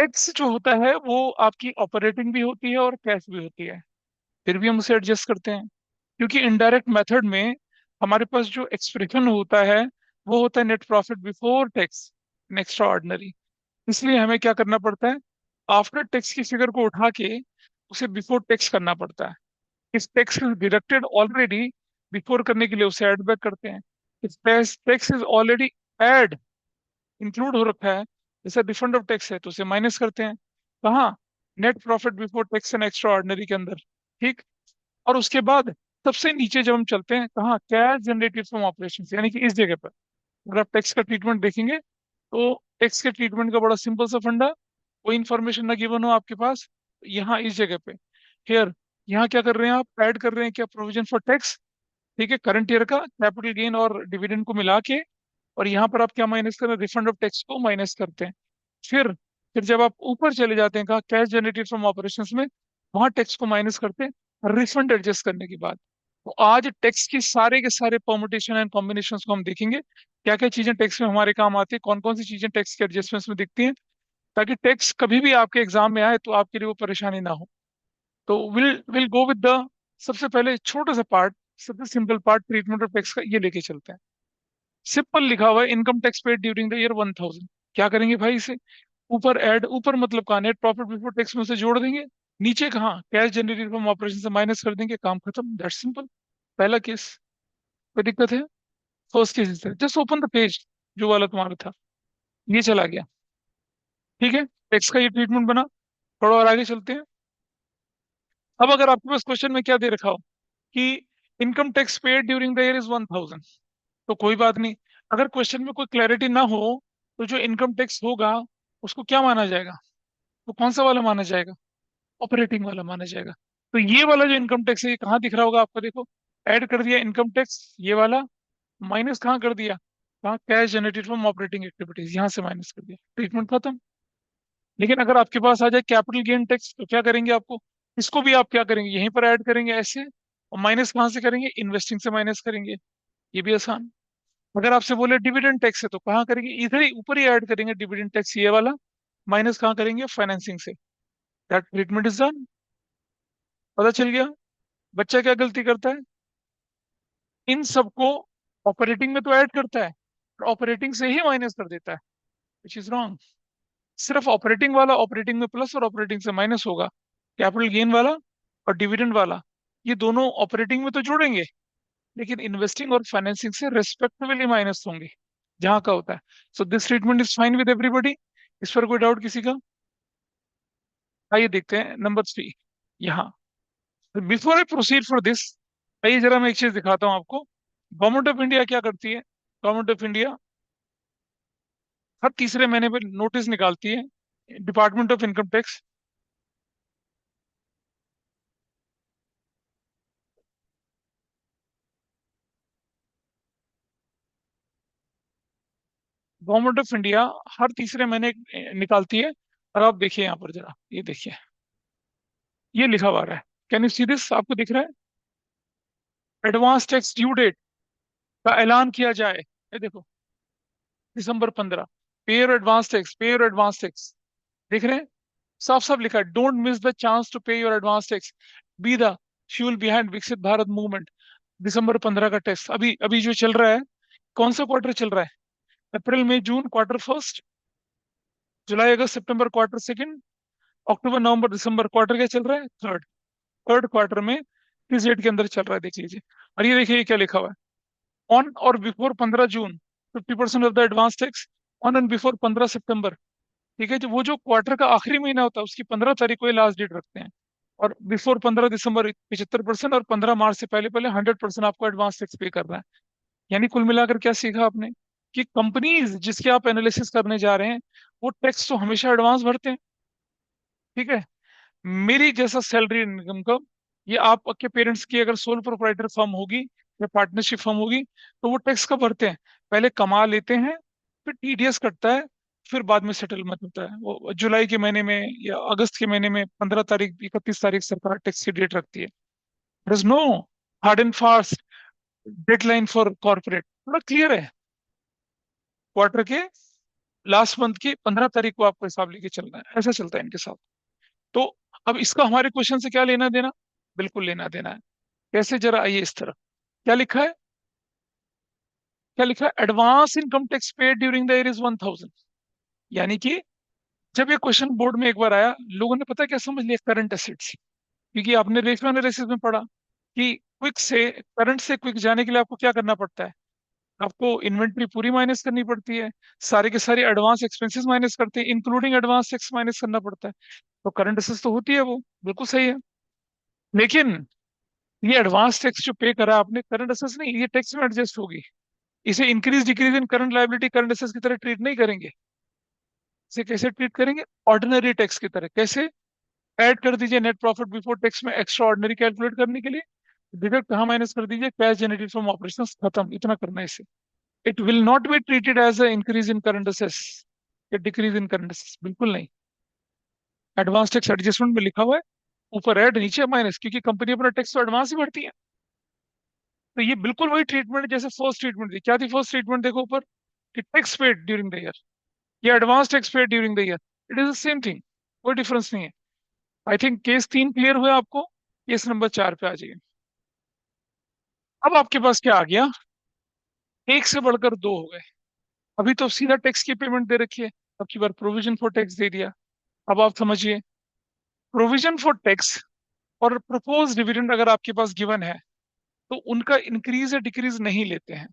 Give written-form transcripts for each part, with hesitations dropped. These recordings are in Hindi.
टैक्स जो होता है वो आपकी ऑपरेटिंग भी होती है और कैश भी होती है, फिर भी हम उसे एडजस्ट करते हैं। क्योंकि इनडायरेक्ट मेथड में हमारे पास जो एक्सप्रेशन होता है वो होता है net profit before tax extra ordinary. इसलिए हमें क्या करना पड़ता है, आफ्टर टैक्स की फिगर को उठा के उसे बिफोर टैक्स करना पड़ता है। इस टैक्स डिडक्टेड ऑलरेडी, बिफोर करने के लिए उसे ऐड बैक करते हैं। इस tax is already add include हो रखा है, जैसे रिफंड ऑफ टैक्स है तो उसे माइनस करते हैं। कहाँ? Net profit before tax and extra ordinary के अंदर। ठीक। और उसके बाद सबसे नीचे जब हम चलते हैं, कहाँ? कैश जनरेटेड फ्रॉम ऑपरेशन, यानी कि इस जगह पर अगर आप टैक्स का ट्रीटमेंट देखेंगे तो टैक्स के ट्रीटमेंट का बड़ा सिंपल सा फंडा, कोई इन्फॉर्मेशन ना गिवन हो आपके पास, यहाँ इस जगह पे हियर, यहाँ क्या कर रहे हैं आप? ऐड कर रहे हैं क्या? Provision for tax. ठीक है, करंट ईयर का कैपिटल गेन और डिविडेंड को मिला के, और यहाँ पर आप क्या माइनस कर रहे हैं? रिफंड ऑफ टैक्स को माइनस करते हैं। फिर फिर जब आप ऊपर चले जाते हैं, कहा कैश जनरेटेड फ्रॉम ऑपरेशंस में, वहां टैक्स को माइनस करते हैं रिफंड एडजस्ट करने के बाद। तो आज टैक्स के सारे परमुटेशन एंड कॉम्बिनेशन को हम देखेंगे, क्या क्या चीजें टैक्स में हमारे काम आती है, कौन कौन सी चीजें टैक्स के एडजस्टमेंट्स में दिखती हैं, ताकि टैक्स कभी भी आपके एग्जाम में आए तो आपके लिए वो परेशानी ना हो। तो विल गो विद द, सबसे पहले छोटा सा पार्ट, सबसे simple part treatment of tax का, ये लेके चलते हैं। सिंपल लिखा हुआ है income tax paid during the year 1000। क्या करेंगे भाई इसे? ऊपर ऐड, ऊपर मतलब कहाँ? नेट प्रॉफिट बिफोर टैक्स में से जोड़ देंगे। नीचे कहाँ? कैश जनरेटेड फ्रॉम ऑपरेशन से माइनस कर देंगे, काम खत्म, दैट्स सिंपल। पहला केस। कोई दिक्कत है? फर्स्ट केस है, जस्ट ओपन द पेज, जो वाला तुम्हारा था, ये चला गया। ठीक है, टैक्स का ये ट्रीटमेंट बना। थोड़ा और आगे चलते हैं। अब अगर आपके पास क्वेश्चन में क्या दे रखा हो कि income tax paid during the year is 1000, तो कोई बात नहीं। अगर क्वेश्चन में कोई क्लैरिटी ना हो तो जो इनकम टैक्स होगा उसको क्या माना जाएगा? वो कौन सा वाला माना जाएगा? ऑपरेटिंग वाला माना जाएगा। तो ये वाला जो इनकम टैक्स है, ये कहाँ दिख रहा होगा आपको? देखो, ऐड कर दिया इनकम टैक्स ये वाला, माइनस कहाँ कर दिया? कहाँ? Cash generated from operating activities, यहाँ से माइनस कर दिया, ट्रीटमेंट खत्म। लेकिन अगर आपके पास आ जाए कैपिटल गेन टैक्स, तो क्या करेंगे आपको? इसको भी आप क्या करेंगे? यहीं पर ऐड करेंगे ऐसे, और माइनस कहाँ से करेंगे? इन्वेस्टिंग से माइनस करेंगे। ये भी आसान। अगर आपसे बोले डिविडेंड टैक्स है तो कहाँ करेंगे? इधर ही ऊपर ही ऐड करेंगे डिविडेंड टैक्स ये वाला, माइनस कहाँ करेंगे? फाइनेंसिंग से। That treatment is done. पता चल गया? बच्चा क्या गलती करता है? इन सबको ऑपरेटिंग में तो ऐड करता है, ऑपरेटिंग से ही माइनस कर देता है, विच इज रॉन्ग। सिर्फ ऑपरेटिंग वाला ऑपरेटिंग में प्लस और ऑपरेटिंग से माइनस होगा। कैपिटल गेन वाला और डिविडेंड वाला, ये दोनों ऑपरेटिंग में तो जोड़ेंगे, लेकिन इन्वेस्टिंग और फाइनेंसिंग से रेस्पेक्टिवली माइनस होंगे, जहां का होता है। So this treatment is fine with everybody. इस पर कोई डाउट किसी का? आइए देखते हैं नंबर 3 यहाँ। Before I proceed for this, आइए जरा मैं एक चीज दिखाता हूँ आपको। गवर्नमेंट ऑफ इंडिया क्या करती है? गवर्नमेंट ऑफ इंडिया हर तीसरे महीने पे नोटिस निकालती है, department of income tax. Government of India हर तीसरे महीने निकालती है। और आप देखिए यहाँ पर जरा, ये देखिए, ये लिखा हुआ है। Can you see this? आपको दिख रहा है? एडवांस टैक्स ड्यू डेट का ऐलान किया जाए, ये देखो, दिसंबर 15, pay your advance tax, pay your advance tax. देख रहे हैं? साफ साफ लिखा है, don't miss the chance to pay your advance tax, be the fuel behind Viksit Bharat movement. दिसंबर 15 का टैक्स अभी अभी जो चल रहा है, कौन सा क्वार्टर चल रहा है? अप्रैल मई जून क्वार्टर फर्स्ट, जुलाई अगस्त सितंबर क्वार्टर सेकंड, अक्टूबर नवंबर दिसंबर क्वार्टर क्या चल रहा है? थर्ड। थर्ड क्वार्टर में किस डेट के अंदर चल रहा है देख लीजिए। और ये देखिए, ये क्या लिखा हुआ है? ऑन और before 15 June, 50% of the advance tax. On and before 15 सितंबर। ठीक है, जो वो जो क्वार्टर का आखिरी महीना होता है उसकी 15 तारीख को लास्ट डेट रखते हैं। और बिफोर 15 दिसंबर 75%, और 15 मार्च से पहले पहले 100% आपको एडवांस टैक्स पे करना है। यानी कुल मिलाकर क्या सीखा आपने? कि कंपनीज जिसके आप एनालिसिस करने जा रहे हैं, वो टैक्स तो हमेशा एडवांस भरते हैं। ठीक है। मेरी जैसा सैलरी इनकम का, ये आपके पेरेंट्स की अगर सोल प्रोप्राइटर फर्म होगी या पार्टनरशिप फर्म होगी, तो वो टैक्स कब भरते हैं? पहले कमा लेते हैं, फिर टीडीएस कटता है, फिर बाद में सेटलमेंट होता है। वो जुलाई के महीने में या अगस्त के महीने में 15 तारीख 31 तारीख सरकार टैक्स की डेट रखती है। There is no hard and fast deadline for corporate, थोड़ा क्लियर है क्वार्टर के लास्ट मंथ की 15 तारीख को आपको हिसाब लेके चलना है, ऐसा चलता है इनके साथ। तो अब इसका हमारे क्वेश्चन से क्या लेना देना? बिल्कुल लेना देना है। कैसे, जरा आइए इस तरफ। क्या लिखा है? क्या लिखा है? Advance income tax paid during the year is 1000। यानी कि जब ये क्वेश्चन बोर्ड में एक बार आया, लोगों ने पता क्या समझ लिया? Current assets. क्योंकि आपने रेशियो एनालिसिस में पढ़ा कि क्विक से करंट से क्विक जाने के लिए आपको क्या करना पड़ता है? आपको इन्वेंट्री पूरी माइनस करनी पड़ती है, सारे के सारे एडवांस एक्सपेंसेस माइनस करते हैं, इंक्लूडिंग एडवांस टैक्स माइनस करना पड़ता है। तो करंट एसेट्स तो होती है वो, बिल्कुल सही है। लेकिन ये एडवांस टैक्स जो पे करा आपने, करंट एसेट्स नहीं, ये टैक्स में एडजस्ट होगी। इसे increase decrease in current liability current assets की तरह ट्रीट नहीं करेंगे। इसे कैसे ट्रीट करेंगे? ऑर्डिनरी टैक्स की तरह। कैसे? ऐड कर दीजिए नेट प्रॉफिट बिफोर टैक्स में एक्स्ट्रा ऑर्डिनरी कैलकुलेट करने के लिए, डिडक्ट कहाँ माइनस कर दीजिए? कैश जनरेटेड फ्रॉम ऑपरेशंस, खत्म, इतना करना है इसे। It will not be treated as a increase in current assets या डिक्रीज इन करंट असेट्स, बिल्कुल नहीं। एडवांस टैक्स एडजस्टमेंट में लिखा हुआ है, ऊपर ऐड नीचे माइनस, क्योंकि कंपनी अपना टैक्स तो एडवांस ही भरती है। तो ये बिल्कुल वही ट्रीटमेंट जैसे फर्स्ट ट्रीटमेंट थी। क्या थी फर्स्ट ट्रीटमेंट? देखो ऊपर, कि tax paid during the year या advance tax paid during the year, it is the same thing, कोई डिफरेंस नहीं है। आई थिंक केस 3 क्लियर हुआ आपको। केस नंबर 4 पे आ जाइए। अब आपके पास क्या आ गया? एक से बढ़कर दो हो गए। अभी तो सीधा टैक्स की पेमेंट दे रखी है, अब की बार प्रोविजन फॉर टैक्स दे दिया। अब आप समझिए, प्रोविजन फॉर टैक्स और प्रपोज डिविडेंड अगर आपके पास गिवन है, तो उनका इंक्रीज या डिक्रीज नहीं लेते हैं।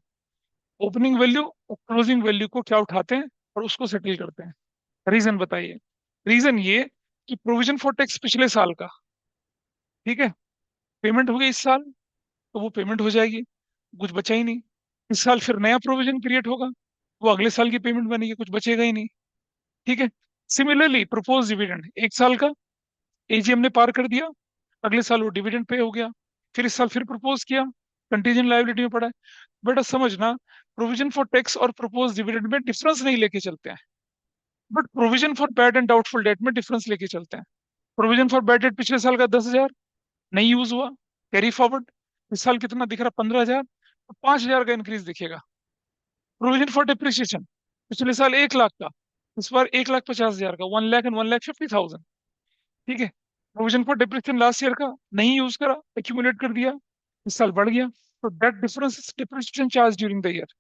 ओपनिंग वैल्यू और क्लोजिंग वैल्यू को क्या उठाते हैं और उसको सेटल करते हैं। रीजन बताइए। रीजन ये कि प्रोविजन फॉर टैक्स पिछले साल का, ठीक है, पेमेंट हो गई इस साल, तो वो पेमेंट हो जाएगी, कुछ बचा ही नहीं। इस साल फिर नया प्रोविजन क्रिएट होगा, वो अगले साल की पेमेंट बनेगी, कुछ बचेगा ही नहीं। ठीक है। सिमिलरली प्रपोज डिविडेंड, एक साल का एजीएम ने पार कर दिया, अगले साल वो डिविडेंड पे हो गया, फिर इस साल फिर प्रपोज किया, कंटीजेंट लायबिलिटी में पड़ा है। बेटा समझना, प्रोविजन फॉर टैक्स और प्रपोज डिविडेंड में डिफरेंस नहीं लेके चलते हैं, but provision for bad and doubtful debt में डिफरेंस लेके चलते हैं। प्रोविजन फॉर बैड डेट पिछले साल का 10,000 नहीं यूज हुआ, कैरी फॉरवर्ड, इस साल कितना दिख रहा? 15,000, तो 5,000 का इंक्रीज दिखेगा। प्रोविजन फॉर डिप्रिसिएशन, पिछले साल 1 लाख का, इस बार 1,50,000 का, 1 लाख एंड 1,50,000। ठीक है। Provision for depreciation last year का नहीं यूज करा, एक्यूमुलेट कर दिया, इस साल बढ़ गया, तो that difference is depreciation charge during the year.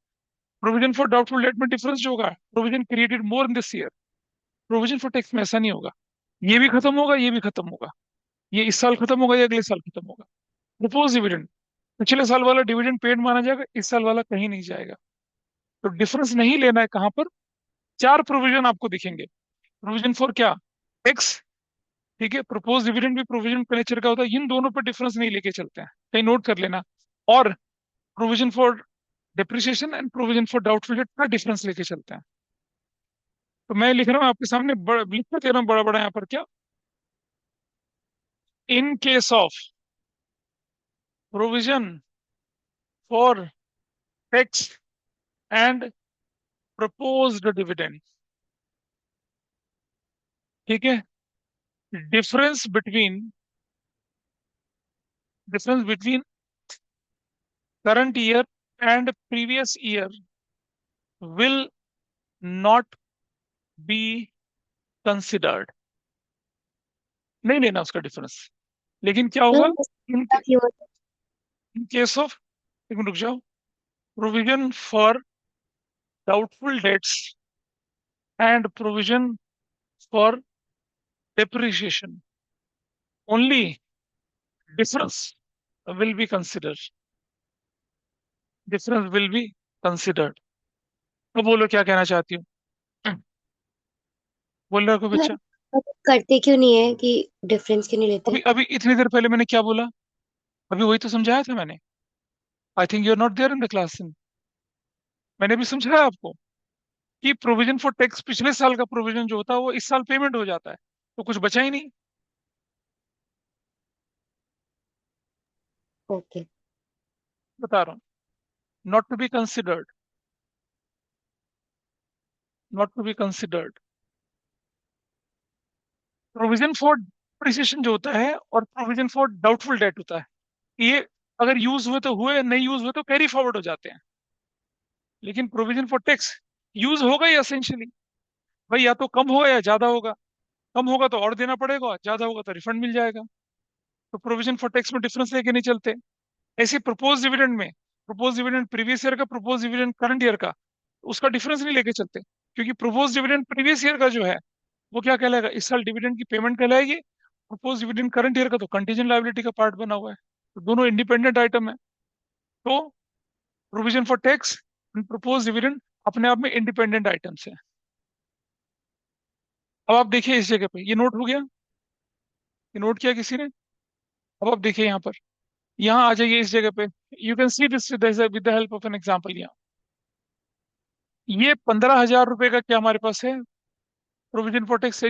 Provision for doubtful date में डिफरेंस जो होगा, provision created more in this year. Provision for tax में ऐसा नहीं होगा, ये भी खत्म होगा, ये भी खत्म होगा, ये इस साल खत्म होगा, ये अगले साल खत्म होगा। प्रपोज डिविडेंड, पिछले साल वाला डिविडेंड पेड माना जाएगा, इस साल वाला कहीं नहीं जाएगा। तो डिफरेंस नहीं लेना है कहां पर? 4 प्रोविजन आपको दिखेंगे। प्रोविजन फॉर क्या? टैक्स, ठीक है, प्रपोज डिविडेंड भी प्रोविजन का नेचर का होता है, इन दोनों पर डिफरेंस नहीं लेके चलते हैं, कहीं नोट कर लेना। और provision for depreciation and provision for doubtful date का डिफरेंस लेके चलते हैं। तो मैं लिख रहा हूँ आपके सामने, लिख कर दे रहा हूँ बड़ा बड़ा यहाँ पर, क्या? In case of provision for tax and proposed dividend, ठीक है, difference between difference between current year and previous year will not be considered. नहीं लेना उसका डिफरेंस। लेकिन क्या होगा? इन इन केस ऑफ, एक मिनट रुक जाओ, provision for doubtful debts and provision for depreciation, only difference will be considered, difference will be considered। तो बोलो क्या कहना चाहती हूँ? बोल रहा है कोई बच्चा? करते क्यों नहीं है कि डिफरेंस क्यों नहीं अभी लेते? अभी इतनी देर पहले मैंने क्या बोला? अभी वही तो समझाया था मैंने। I think you are not there in the class. मैंने भी समझाया आपको कि प्रोविजन फॉर टैक्स पिछले साल का प्रोविजन जो होता है वो इस साल पेमेंट हो जाता है, तो कुछ बचा ही नहीं। ओके। बता रहा हूँ, not to be considered, not to be considered. Provision for depreciation जो होता है और प्रोविजन फॉर डाउटफुल डेट होता है, ये अगर यूज हुए तो हुए, नहीं यूज हुए तो कैरी फॉरवर्ड हो जाते हैं। लेकिन प्रोविजन फॉर टैक्स यूज होगा ही एसेंशियली, भाई या तो कम होगा या ज्यादा होगा। कम होगा तो और देना पड़ेगा, ज्यादा होगा तो रिफंड मिल जाएगा। तो प्रोविजन फॉर टैक्स में डिफरेंस लेके नहीं चलते। ऐसे प्रपोज डिविडेंड में, प्रपोज डिविडेंड प्रीवियस ईयर का, प्रपोज डिविडेंड करंट ईयर का, उसका डिफरेंस नहीं लेके चलते। क्योंकि प्रपोज डिविडेंड प्रीवियस ईयर का जो है वो क्या कहलाएगा, इस साल डिविडेंड की पेमेंट कहलाएगी। प्रपोज डिविडेंड करंट ईयर का तो कंटीजेंट लायबिलिटी का पार्ट बना हुआ है। तो दोनों इंडिपेंडेंट आइटम है। तो provision for tax and propose dividend अपने आप में इंडिपेंडेंट आइटम्स है। अब आप देखिए इस जगह पे, ये नोट हो गया, ये नोट किया किसी ने? अब आप देखिए यहाँ पर, यहाँ आ जाइए इस जगह पे। You can see this with the help of an example. यहाँ ये 15,000 रुपए का क्या हमारे पास है, प्रोविजन फॉर टैक्स है।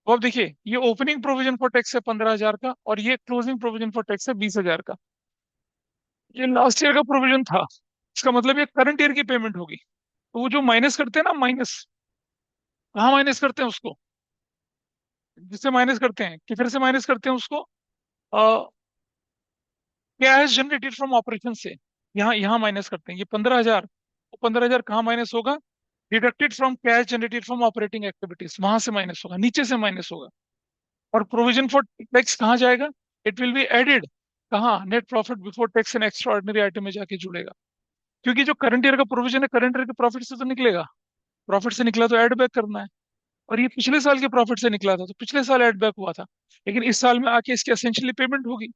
तो अब देखिए, ये ओपनिंग प्रोविजन फॉर टैक्स है 15,000 का, और ये क्लोजिंग प्रोविजन फॉर टैक्स है 20,000 का। ये लास्ट ईयर का प्रोविजन था, इसका मतलब ये करंट ईयर की पेमेंट होगी। तो वो जो माइनस करते हैं ना, माइनस, कहाँ माइनस करते हैं उसको, जिससे माइनस करते हैं, किधर से माइनस करते हैं उसको, कैश जनरेटेड फ्रॉम ऑपरेशन से। यहाँ यहाँ माइनस करते हैं। ये 15,000, वो 15,000 कहाँ माइनस होगा, deducted from cash generated from operating activities, वहां से माइनस होगा, नीचे से माइनस होगा। और प्रोविजन फॉर टैक्स कहाँ जाएगा, इट विल बी एडेड, कहाँ, net profit before tax and extra ordinary item में जाके जुड़ेगा। क्योंकि जो करंट ईयर का प्रोविजन है, करंट ईयर के प्रॉफिट से तो निकलेगा, प्रॉफिट से निकला तो ऐड बैक करना है। और ये पिछले साल के प्रॉफिट से निकला था, तो पिछले साल ऐड बैक हुआ था, लेकिन इस साल में आके इसकी एसेंशियली पेमेंट होगी।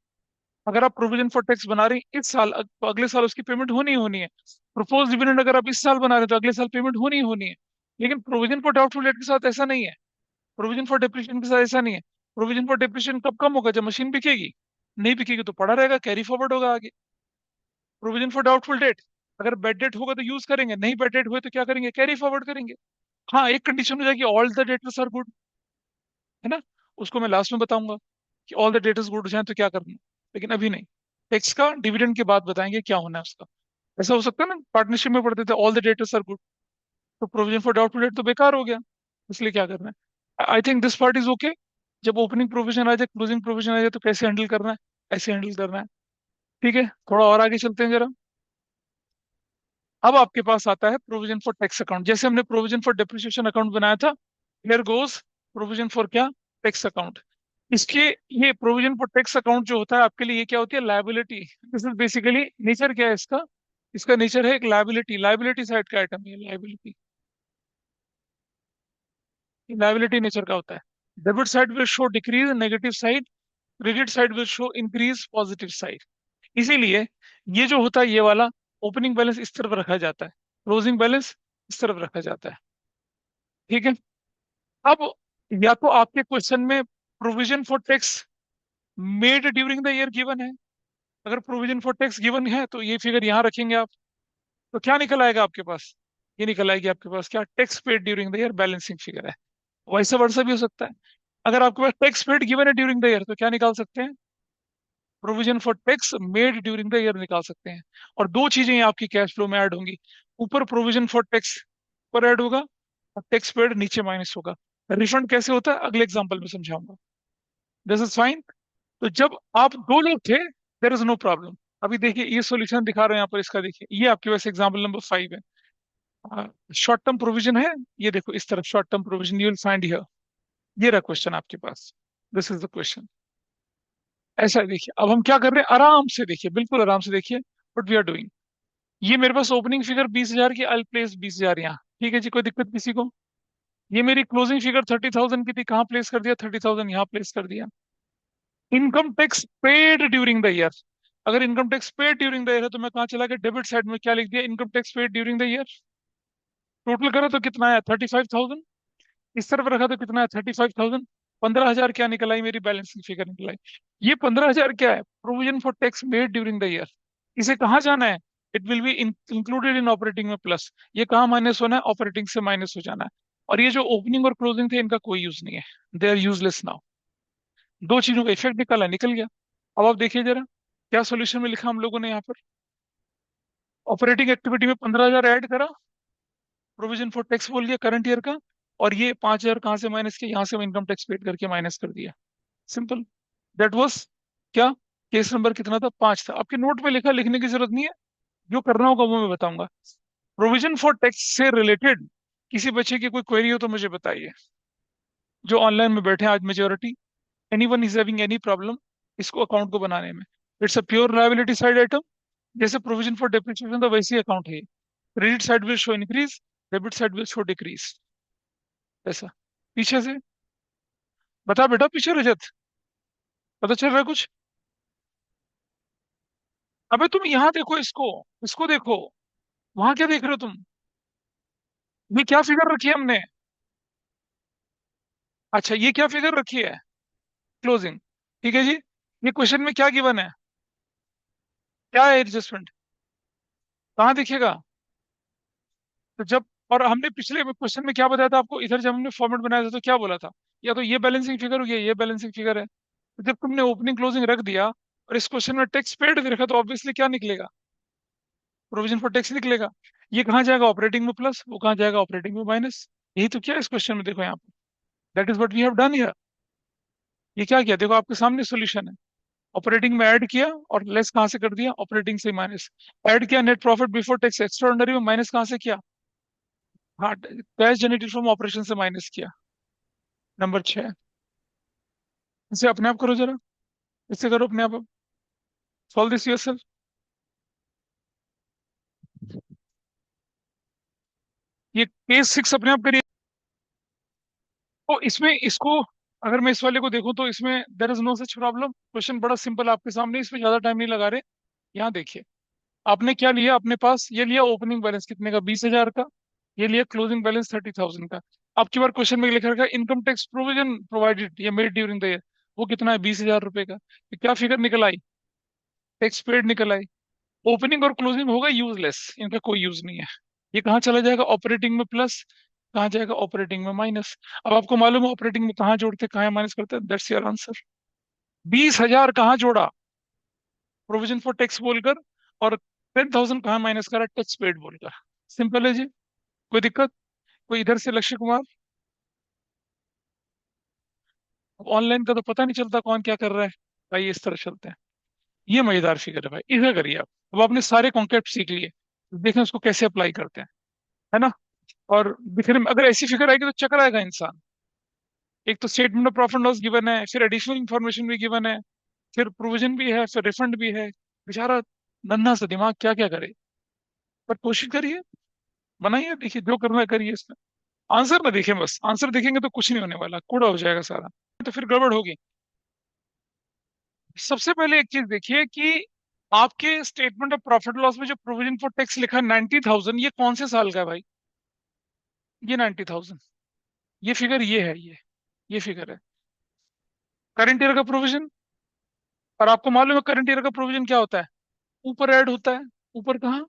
अगर आप प्रोविजन फॉर टैक्स बना रहे हैं इस साल, तो अगले साल उसकी पेमेंट होनी ही होनी है। प्रपोज डिविडेंड अगर आप इस साल बना रहे हैं तो अगले साल पेमेंट होनी ही होनी है। लेकिन प्रोविजन फॉर डाउटफुल डेट के साथ ऐसा नहीं है, प्रोविजन फॉर डेप्रिसिएशन के साथ ऐसा नहीं है। प्रोविजन फॉर डेप्रिसिएशन कब कम होगा, जब मशीन बिकेगी। नहीं बिकेगी तो पड़ा रहेगा, कैरी फॉरवर्ड होगा आगे। प्रोविजन फॉर डाउटफुल डेट, अगर बैड डेट होगा तो यूज करेंगे, नहीं बैड डेट हुए तो क्या करेंगे, कैरी फॉरवर्ड करेंगे। हाँ, एक कंडीशन हो जाएगी, all the debtors are good, है ना, उसको मैं लास्ट में बताऊंगा कि ऑल द डेटर्स गुड हो जाए तो क्या करना है। लेकिन अभी नहीं, टैक्स का डिविडेंड के बाद बताएंगे क्या होना है उसका। ऐसा हो सकता है ना, पार्टनरशिप में पढ़ते थे all the debtors are good, तो प्रोविजन फॉर डाउटफुल डेट तो बेकार हो गया। इसलिए क्या करना है, I think this part is okay. जब ओपनिंग प्रोविजन आ जाए, क्लोजिंग प्रोविजन आ जाए, तो कैसे हैंडल करना है, ऐसे हैंडल करना है। ठीक है, थोड़ा और आगे चलते हैं जरा। अब आपके पास आता है प्रोविजन फॉर टैक्स अकाउंट। जैसे हमने प्रोविजन फॉर डेप्रिसिएशन अकाउंट बनाया था, हियर गोस प्रोविजन फॉर क्या, टैक्स अकाउंट। इसके, ये प्रोविजन फॉर टैक्स अकाउंट जो होता है आपके लिए, ये क्या होती है, liability. This is basically, nature क्या है इसका, इसका नेचर है एक लायबिलिटी, लायबिलिटी साइड का आइटम है लायबिलिटी। लायबिलिटी नेचर का होता है। Debit side will show decrease negative side, credit side will show increase positive side. इसीलिए ये जो होता है ये वाला, ओपनिंग बैलेंस इस तरफ रखा जाता है, क्लोजिंग बैलेंस इस तरफ रखा जाता है। ठीक है। अब या तो आपके क्वेश्चन में provision for tax made during the year given है, अगर प्रोविजन फॉर टैक्स गिवन है तो ये फिगर यहाँ रखेंगे आप, तो क्या निकल आएगा आपके पास, ये निकल आएगी आपके पास क्या, tax paid during the year balancing figure है। वैसा वर्षा भी हो सकता है। अगर आपके पास टैक्स पेड गिवन है ड्यूरिंग द ईयर, तो क्या निकाल सकते हैं, provision for tax made during the year निकाल सकते हैं। और दो चीजें यहाँ आपकी कैश फ्लो में ऐड होंगी, ऊपर प्रोविजन फॉर टैक्स पर ऐड होगा, और टैक्स पेड नीचे माइनस होगा। रिफंड कैसे होता है अगले एग्जांपल में समझाऊंगा। This is fine. तो जब आप दो लोग थे, देर इज नो प्रॉब्लम। अभी देखिए ये सॉल्यूशन दिखा रहे हैं यहाँ पर, इसका देखिए, ये आपके पास एग्जाम्पल नंबर 5 है। शॉर्ट टर्म प्रोविजन है, ये देखो इस तरफ short term provision, you will find here. ये रहा क्वेश्चन आपके पास, दिस इज द क्वेश्चन। ऐसा है, देखिए अब हम क्या कर रहे हैं, आराम से देखिए, बिल्कुल आराम से देखिए व्हाट वी आर डूइंग। ये मेरे पास ओपनिंग फिगर 20,000 की, आई प्लेस 20,000 यहाँ, ठीक है जी, कोई दिक्कत किसी को। ये मेरी क्लोजिंग फिगर 30,000 की थी, कहाँ प्लेस कर दिया, 30,000 यहाँ प्लेस कर दिया। Income tax paid during the year, अगर income tax paid during the year है तो मैं कहाँ चला गया, डेबिट साइड में क्या लिख दिया, income tax paid during the year. Total करा तो कितना आया, 35,000। इस तरफ रखा तो कितना है, 35,000। 15,000 क्या निकल आई, मेरी बैलेंसिंग फिगर निकल आई। ये 15,000 क्या है, provision for tax made during the year. इसे कहाँ जाना है, it will be included in operating में प्लस। ये कहाँ माइनस होना है, ऑपरेटिंग से माइनस हो जाना है। और ये जो ओपनिंग और क्लोजिंग थे, इनका कोई यूज नहीं है, दे आर यूजलेस नाउ। दो चीजों का इफेक्ट निकाला, निकल गया। अब आप देखिए जरा, क्या सोल्यूशन में लिखा हम लोगों ने यहाँ पर, ऑपरेटिंग एक्टिविटी में 15,000 ऐड करा, प्रोविजन फॉर टैक्स बोल दिया करंट ईयर का, और ये 5,000 कहाँ से माइनस किया, यहाँ से इनकम टैक्स पेड करके माइनस कर दिया। सिंपल, दैट वाज क्या, केस नंबर कितना था, 5 था। आपके नोट में लिखा, लिखने की जरूरत नहीं है, जो करना होगा वो मैं बताऊंगा। प्रोविजन फॉर टैक्स से रिलेटेड किसी बच्चे की कोई क्वेरी हो तो मुझे बताइए, जो ऑनलाइन में बैठे हैं आज majority. Anyone is having any problem इसको अकाउंट को बनाने में? It's a pure liability side item. जैसे प्रोविजन फॉर डेप्रिसिएशन तो वैसे ही अकाउंट है। Credit side will show increase, debit side will show decrease. ऐसा। पीछे से बता बेटा, पीछे रजत, पता चल रहा है कुछ? अबे तुम यहाँ देखो इसको, इसको देखो। वहां क्या देख रहे हो तुम? ये क्या फिगर रखी है हमने? अच्छा, ये क्या फिगर रखी है? क्लोजिंग। ठीक है जी। ये क्वेश्चन में क्या गिवन है? क्या है एडजस्टमेंट? कहाँ दिखेगा? तो जब, और हमने पिछले क्वेश्चन में क्या बताया था आपको, इधर जब हमने फॉर्मेट बनाया था तो क्या बोला था? या तो ये बैलेंसिंग फिगर हो गया, ये बैलेंसिंग फिगर है। तो जब तुमने ओपनिंग क्लोजिंग रख दिया और इस क्वेश्चन में टैक्स पेड भी रखा, तो ऑब्वियसली क्या निकलेगा? प्रोविजन फॉर टैक्स निकलेगा। ये कहाँ जाएगा? ऑपरेटिंग में प्लस, वो कहाँ जाएगा? ऑपरेटिंग में माइनस। यही तो क्या है इस क्वेश्चन में, देखो यहाँ पे। That is what we have done here. ये क्या किया, देखो आपके सामने सॉल्यूशन है। ऑपरेटिंग में ऐड किया और लेस कहाँ से कर दिया? ऑपरेटिंग से माइनस। ऐड किया net profit before tax extra ordinary में, माइनस कहाँ से किया? हाँ, कैश जनरेटेड फ्रॉम ऑपरेशन से माइनस किया। नंबर 6। इसे अपने आप करो जरा, इसे करो अपने आप। Solve this yourself. ये केस 6 अपने आप करिए। तो इसमें इसको, अगर मैं इस वाले को देखूं तो इसमें there is no such problem. Question बड़ा सिंपल आपके सामने, इसमें ज्यादा टाइम नहीं लगा रहे। यहाँ देखिए, आपने क्या लिया अपने पास, ये लिया ओपनिंग बैलेंस कितने का? 20,000 का। ये लिया क्लोजिंग बैलेंस 30,000 का। अब की बार क्वेश्चन में लिखा रखा इनकम टैक्स प्रोविजन प्रोवाइडेड या मेड ड्यूरिंग द ईयर, वो कितना है? 20,000 रुपए का। तो क्या फिगर निकल आई? टैक्स पेड निकल आई। ओपनिंग और क्लोजिंग होगा यूजलेस, इनका कोई यूज नहीं है। ये कहाँ चला जाएगा? ऑपरेटिंग में प्लस, कहाँ जाएगा? ऑपरेटिंग में माइनस। अब आपको मालूम है ऑपरेटिंग में कहाँ जोड़ते कहाँ माइनस करते हैं? That's your answer. 20,000 कहाँ जोड़ा? प्रोविजन फॉर टैक्स बोलकर। और 10,000 कहाँ माइनस करा? टैक्स पेड बोलकर। सिंपल है जी। कोई दिक्कत? कोई इधर से लक्ष्य कुमार? ऑनलाइन का तो पता नहीं चलता कौन क्या कर रहा है भाई, इस तरह चलते हैं। ये मजेदार फिगर है भाई, इसे करिए आप। अब आपने सारे कॉन्सेप्ट सीख लिए, देखें उसको कैसे अप्लाई करते हैं, है ना? और दिखने में अगर ऐसी फिगर आएगी तो चक्कर आएगा इंसान। एक तो statement of profit loss given है, फिर एडिशनल इंफॉर्मेशन भी गिवन है, फिर प्रोविजन भी है, फिर रिफंड भी है। बेचारा नन्हा सा दिमाग क्या क्या करे। पर कोशिश करिए, बनाइए, देखिए जो करना है करिए इसमें। आंसर ना देखें, बस आंसर देखेंगे तो कुछ नहीं होने वाला, कूड़ा हो जाएगा सारा। तो फिर गड़बड़ होगी। सबसे पहले एक चीज देखिए कि आपके स्टेटमेंट ऑफ प्रॉफिट लॉस में जो प्रोविजन फॉर टैक्स लिखा है 90,000, ये कौन से साल का है भाई? ये 90,000, ये फिगर ये है, ये फिगर है करंट ईयर का प्रोविजन। और आपको मालूम है करंट ईयर का प्रोविजन क्या होता है? ऊपर ऐड होता है। ऊपर कहाँ?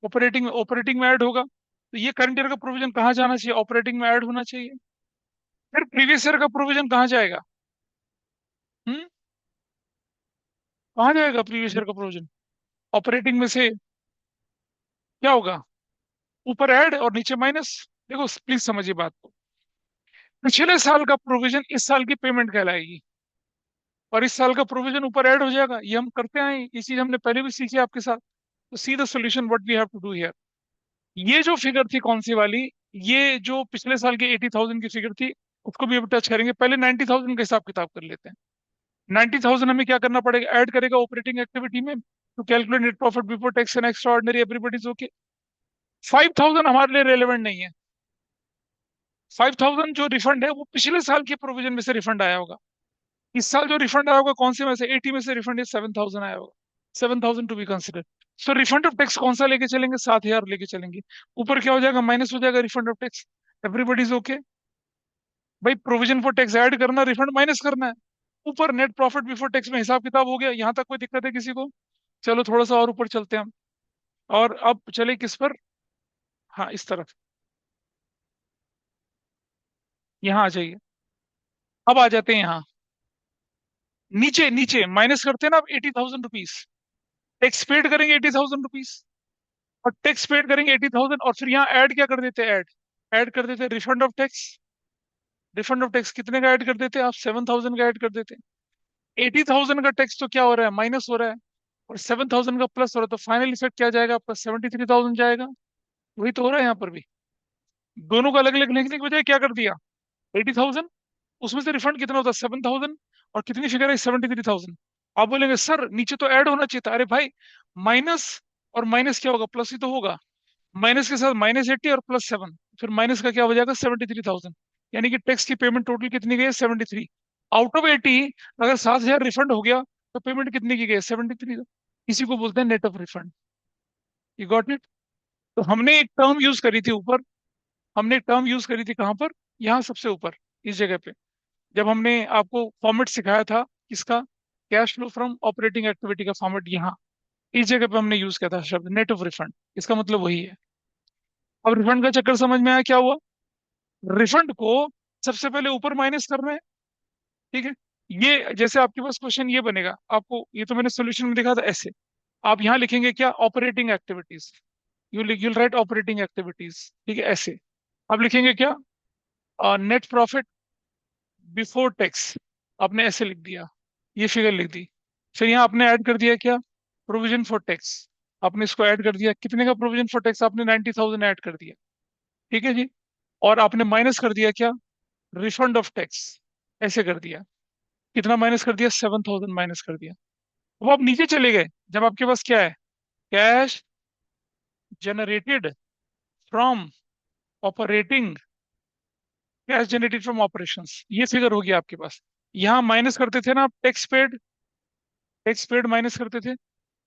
ऑपरेटिंग में, ऑपरेटिंग में ऐड होगा। तो ये करंट ईयर का प्रोविजन कहाँ जाना चाहिए? ऑपरेटिंग में ऐड होना चाहिए। फिर प्रीवियस ईयर का प्रोविजन कहाँ जाएगा? हम्म कहाँ जाएगा प्रीवियस ईयर का प्रोविजन? ऑपरेटिंग में से क्या होगा? ऊपर ऐड और नीचे माइनस। देखो प्लीज समझिए बात को। पिछले साल का प्रोविजन इस साल की पेमेंट कहलाएगी, और इस साल का प्रोविजन ऊपर ऐड हो जाएगा। ये हम करते हैं, ये चीज हमने पहले भी सीखी आपके साथ। तो see the solution what we have to do here. ये जो फिगर थी कौन सी वाली, ये जो पिछले साल की 80,000 की फिगर थी, उसको भी अब टच करेंगे। पहले 90,000 का हिसाब किताब कर लेते हैं। 90,000 हमें क्या करना पड़ेगा? ऐड करेगा ऑपरेटिंग एक्टिविटी में to calculate net profit before tax and extraordinary, everybody's okay. 5,000 हमारे लिए रेलेवेंट नहीं है। 5,000 जो रिफंड है वो पिछले साल के प्रोविजन में से रिफंड आया होगा। इस साल जो रिफंड आया होगा कौन से में से? 80 में से रिफंड, 7,000 आया होगा। 7,000 to be consider. So refund of tax कौन सा लेके चलेंगे? 7,000 लेके चलेंगे। ऊपर क्या हो जाएगा? माइनस हो जाएगा refund of tax. Everybody's okay. भाई प्रोविजन फॉर टैक्स ऐड करना, रिफंड माइनस करना है। ऊपर नेट प्रॉफिट बिफोर टैक्स में हिसाब किताब हो गया। यहाँ तक कोई दिक्कत है किसी को? चलो थोड़ा सा और ऊपर चलते हैं हम। और अब चले किस पर? हाँ, इस तरफ। यहाँ आ जाइए। अब आ जाते हैं यहाँ। नीचे नीचे माइनस करते हैं ना अब 80,000 रुपीज। टैक्स पेड करेंगे 80,000 रुपीज, और टैक्स पेड करेंगे 80,000, और फिर यहाँ ऐड क्या कर देते हैं? ऐड ऐड कर देते हैं refund of tax. Refund of tax कितने का ऐड कर देते हैं आप? 7,000 का ऐड कर देते हैं। 80,000 का टैक्स तो क्या हो रहा है? माइनस हो रहा है। और 7,000 का प्लस हो रहा है, तो फाइनल इफेक्ट क्या जाएगा आपका? 73,000 जाएगा। वही तो हो रहा है यहाँ पर भी। दोनों को अलग अलग लिखने की बजाय क्या कर दिया, 80,000, उसमें से रिफंड कितना होता है 7,000, और कितनी फिगर है 73,000। आप बोलेंगे सर नीचे तो ऐड होना चाहिए था। अरे भाई, माइनस और माइनस क्या होगा, प्लस ही तो होगा। माइनस के साथ -80 और +7, फिर माइनस का क्या हो जाएगा 73,000। यानी कि टैक्स की पेमेंट टोटल कितनी गई है 73। आउट ऑफ 80 अगर 7,000 रिफंड हो गया तो पेमेंट कितनी की गई 73। इसी को बोलते हैं net of refund. You got it. तो हमने एक टर्म यूज करी थी ऊपर, हमने एक टर्म यूज करी थी कहाँ पर, यहाँ सबसे ऊपर इस जगह पे, जब हमने आपको फॉर्मेट सिखाया था किसका, cash flow from operating activity का फॉर्मेट, यहाँ इस जगह पे हमने यूज किया था शब्द नेट ऑफ रिफंड। इसका मतलब वही है। अब रिफंड का चक्कर समझ में आया क्या हुआ। रिफंड को सबसे पहले ऊपर माइनस करना है, ठीक है। ये जैसे आपके पास क्वेश्चन ये बनेगा, आपको ये तो मैंने सोल्यूशन में दिखा था ऐसे, आप यहाँ लिखेंगे क्या, operating activities. You right operating activities, ठीक है ऐसे। आप लिखेंगे क्या, नेट प्रॉफिट बिफोर टैक्स, आपने ऐसे लिख दिया, ये फिगर लिख दी। फिर यहाँ आपने ऐड कर दिया क्या, प्रोविजन फॉर टैक्स, आपने इसको ऐड कर दिया, कितने का प्रोविजन फॉर टैक्स, आपने 90,000 ऐड कर दिया, ठीक है जी। और आपने माइनस कर दिया क्या, रिफंड ऑफ टैक्स, ऐसे कर दिया। कितना माइनस कर दिया, 7,000 माइनस कर दिया। अब आप नीचे चले गए, जब आपके पास क्या है, cash generated from operating, cash generated from operations, ये फिगर होगी आपके पास। यहाँ माइनस करते थे ना आप, tax paid, tax paid minus करते थे।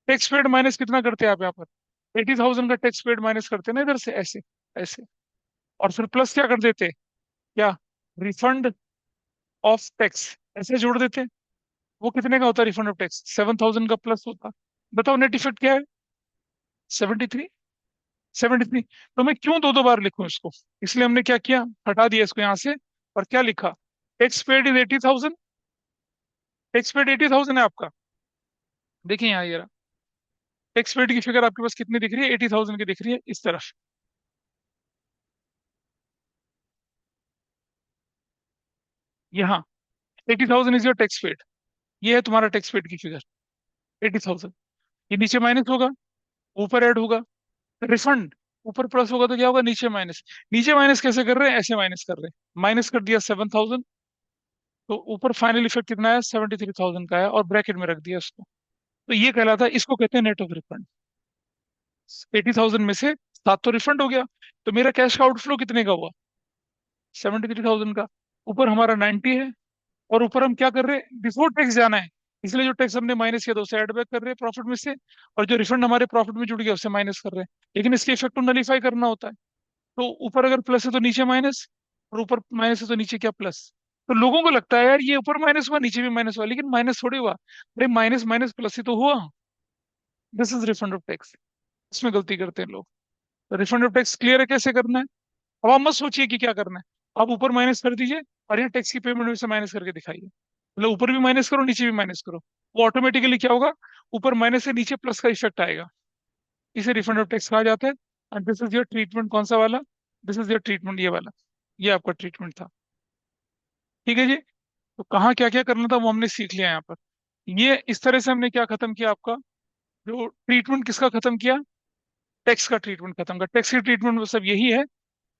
टैक्स पेड माइनस कितना करते हैं आप यहाँ पर, 80,000 का टैक्स पेड माइनस करते हैं ना इधर से, ऐसे ऐसे। और फिर प्लस क्या कर देते, क्या, रिफंड ऑफ टैक्स, ऐसे जोड़ देते। वो कितने का होता है रिफंड ऑफ टैक्स, 7,000 का प्लस होता। बताओ नेट इफेक्ट क्या है, 73, 73। तो मैं क्यों दो दो बार लिखूं इसको, इसलिए हमने क्या किया, हटा दिया इसको यहाँ से, और क्या लिखा, tax paid is 80,000, tax paid 80,000 है आपका। देखिए यहाँ ये रहा, टैक्स पेड की फिगर आपके पास कितनी दिख रही है, 80,000 की दिख रही है इस तरफ। यहाँ 80,000 इज योर टैक्स पेड, ये है तुम्हारा टैक्स पेड की फिगर, 80,000। ये नीचे माइनस होगा, ऊपर ऐड होगा, रिफंड ऊपर प्लस होगा, तो क्या होगा नीचे माइनस। नीचे माइनस कैसे कर रहे हैं, ऐसे माइनस कर रहे हैं, माइनस कर दिया 7,000, तो ऊपर फाइनल इफेक्ट कितना है 73,000 का है, और ब्रैकेट में रख दिया उसको। तो ये कहलाता है, इसको कहते हैं नेट ऑफ रिफंड। 80,000 में से 7 तो रिफंड हो गया, तो मेरा कैश का आउटफ्लो कितने का हुआ, 73,000 का। ऊपर हमारा 90 है, और ऊपर हम क्या कर रहे हैं, बिफोर टैक्स जाना है, इसलिए जो टैक्स हमने माइनस किया तो उसे ऐड बैक कर रहे हैं प्रॉफिट में से, और जो रिफंड हमारे प्रॉफिट में जुड़ गया उसे माइनस कर रहे हैं। लेकिन इसके इफेक्ट को नलीफाई करना होता है, तो ऊपर अगर प्लस है तो नीचे माइनस, और ऊपर माइनस है तो नीचे क्या, प्लस। तो लोगों को लगता है यार ये ऊपर माइनस हुआ नीचे भी माइनस हुआ, लेकिन माइनस थोड़ी हुआ, अरे माइनस माइनस प्लस ही तो हुआ। This is refund of tax. इसमें गलती करते हैं लोग। तो रिफंड ऑफ टैक्स क्लियर है कैसे करना है। अब आप मत सोचिए कि क्या करना है, आप ऊपर माइनस कर दीजिए, और यहाँ टैक्स की पेमेंट में से माइनस करके दिखाइए, मतलब ऊपर भी माइनस करो नीचे भी माइनस करो, वो ऑटोमेटिकली क्या होगा, ऊपर माइनस से नीचे प्लस का इफेक्ट आएगा। इसे रिफंड ऑफ टैक्स कहा जाता है। And this is your treatment, कौन सा वाला, दिस इज योर ट्रीटमेंट, ये वाला, ये आपका ट्रीटमेंट था, ठीक है जी। तो कहाँ क्या क्या करना था वो हमने सीख लिया यहाँ पर। ये इस तरह से हमने क्या खत्म किया आपका, जो ट्रीटमेंट किसका खत्म किया, टैक्स का ट्रीटमेंट खत्म कर, टैक्स की ट्रीटमेंट में सब यही है,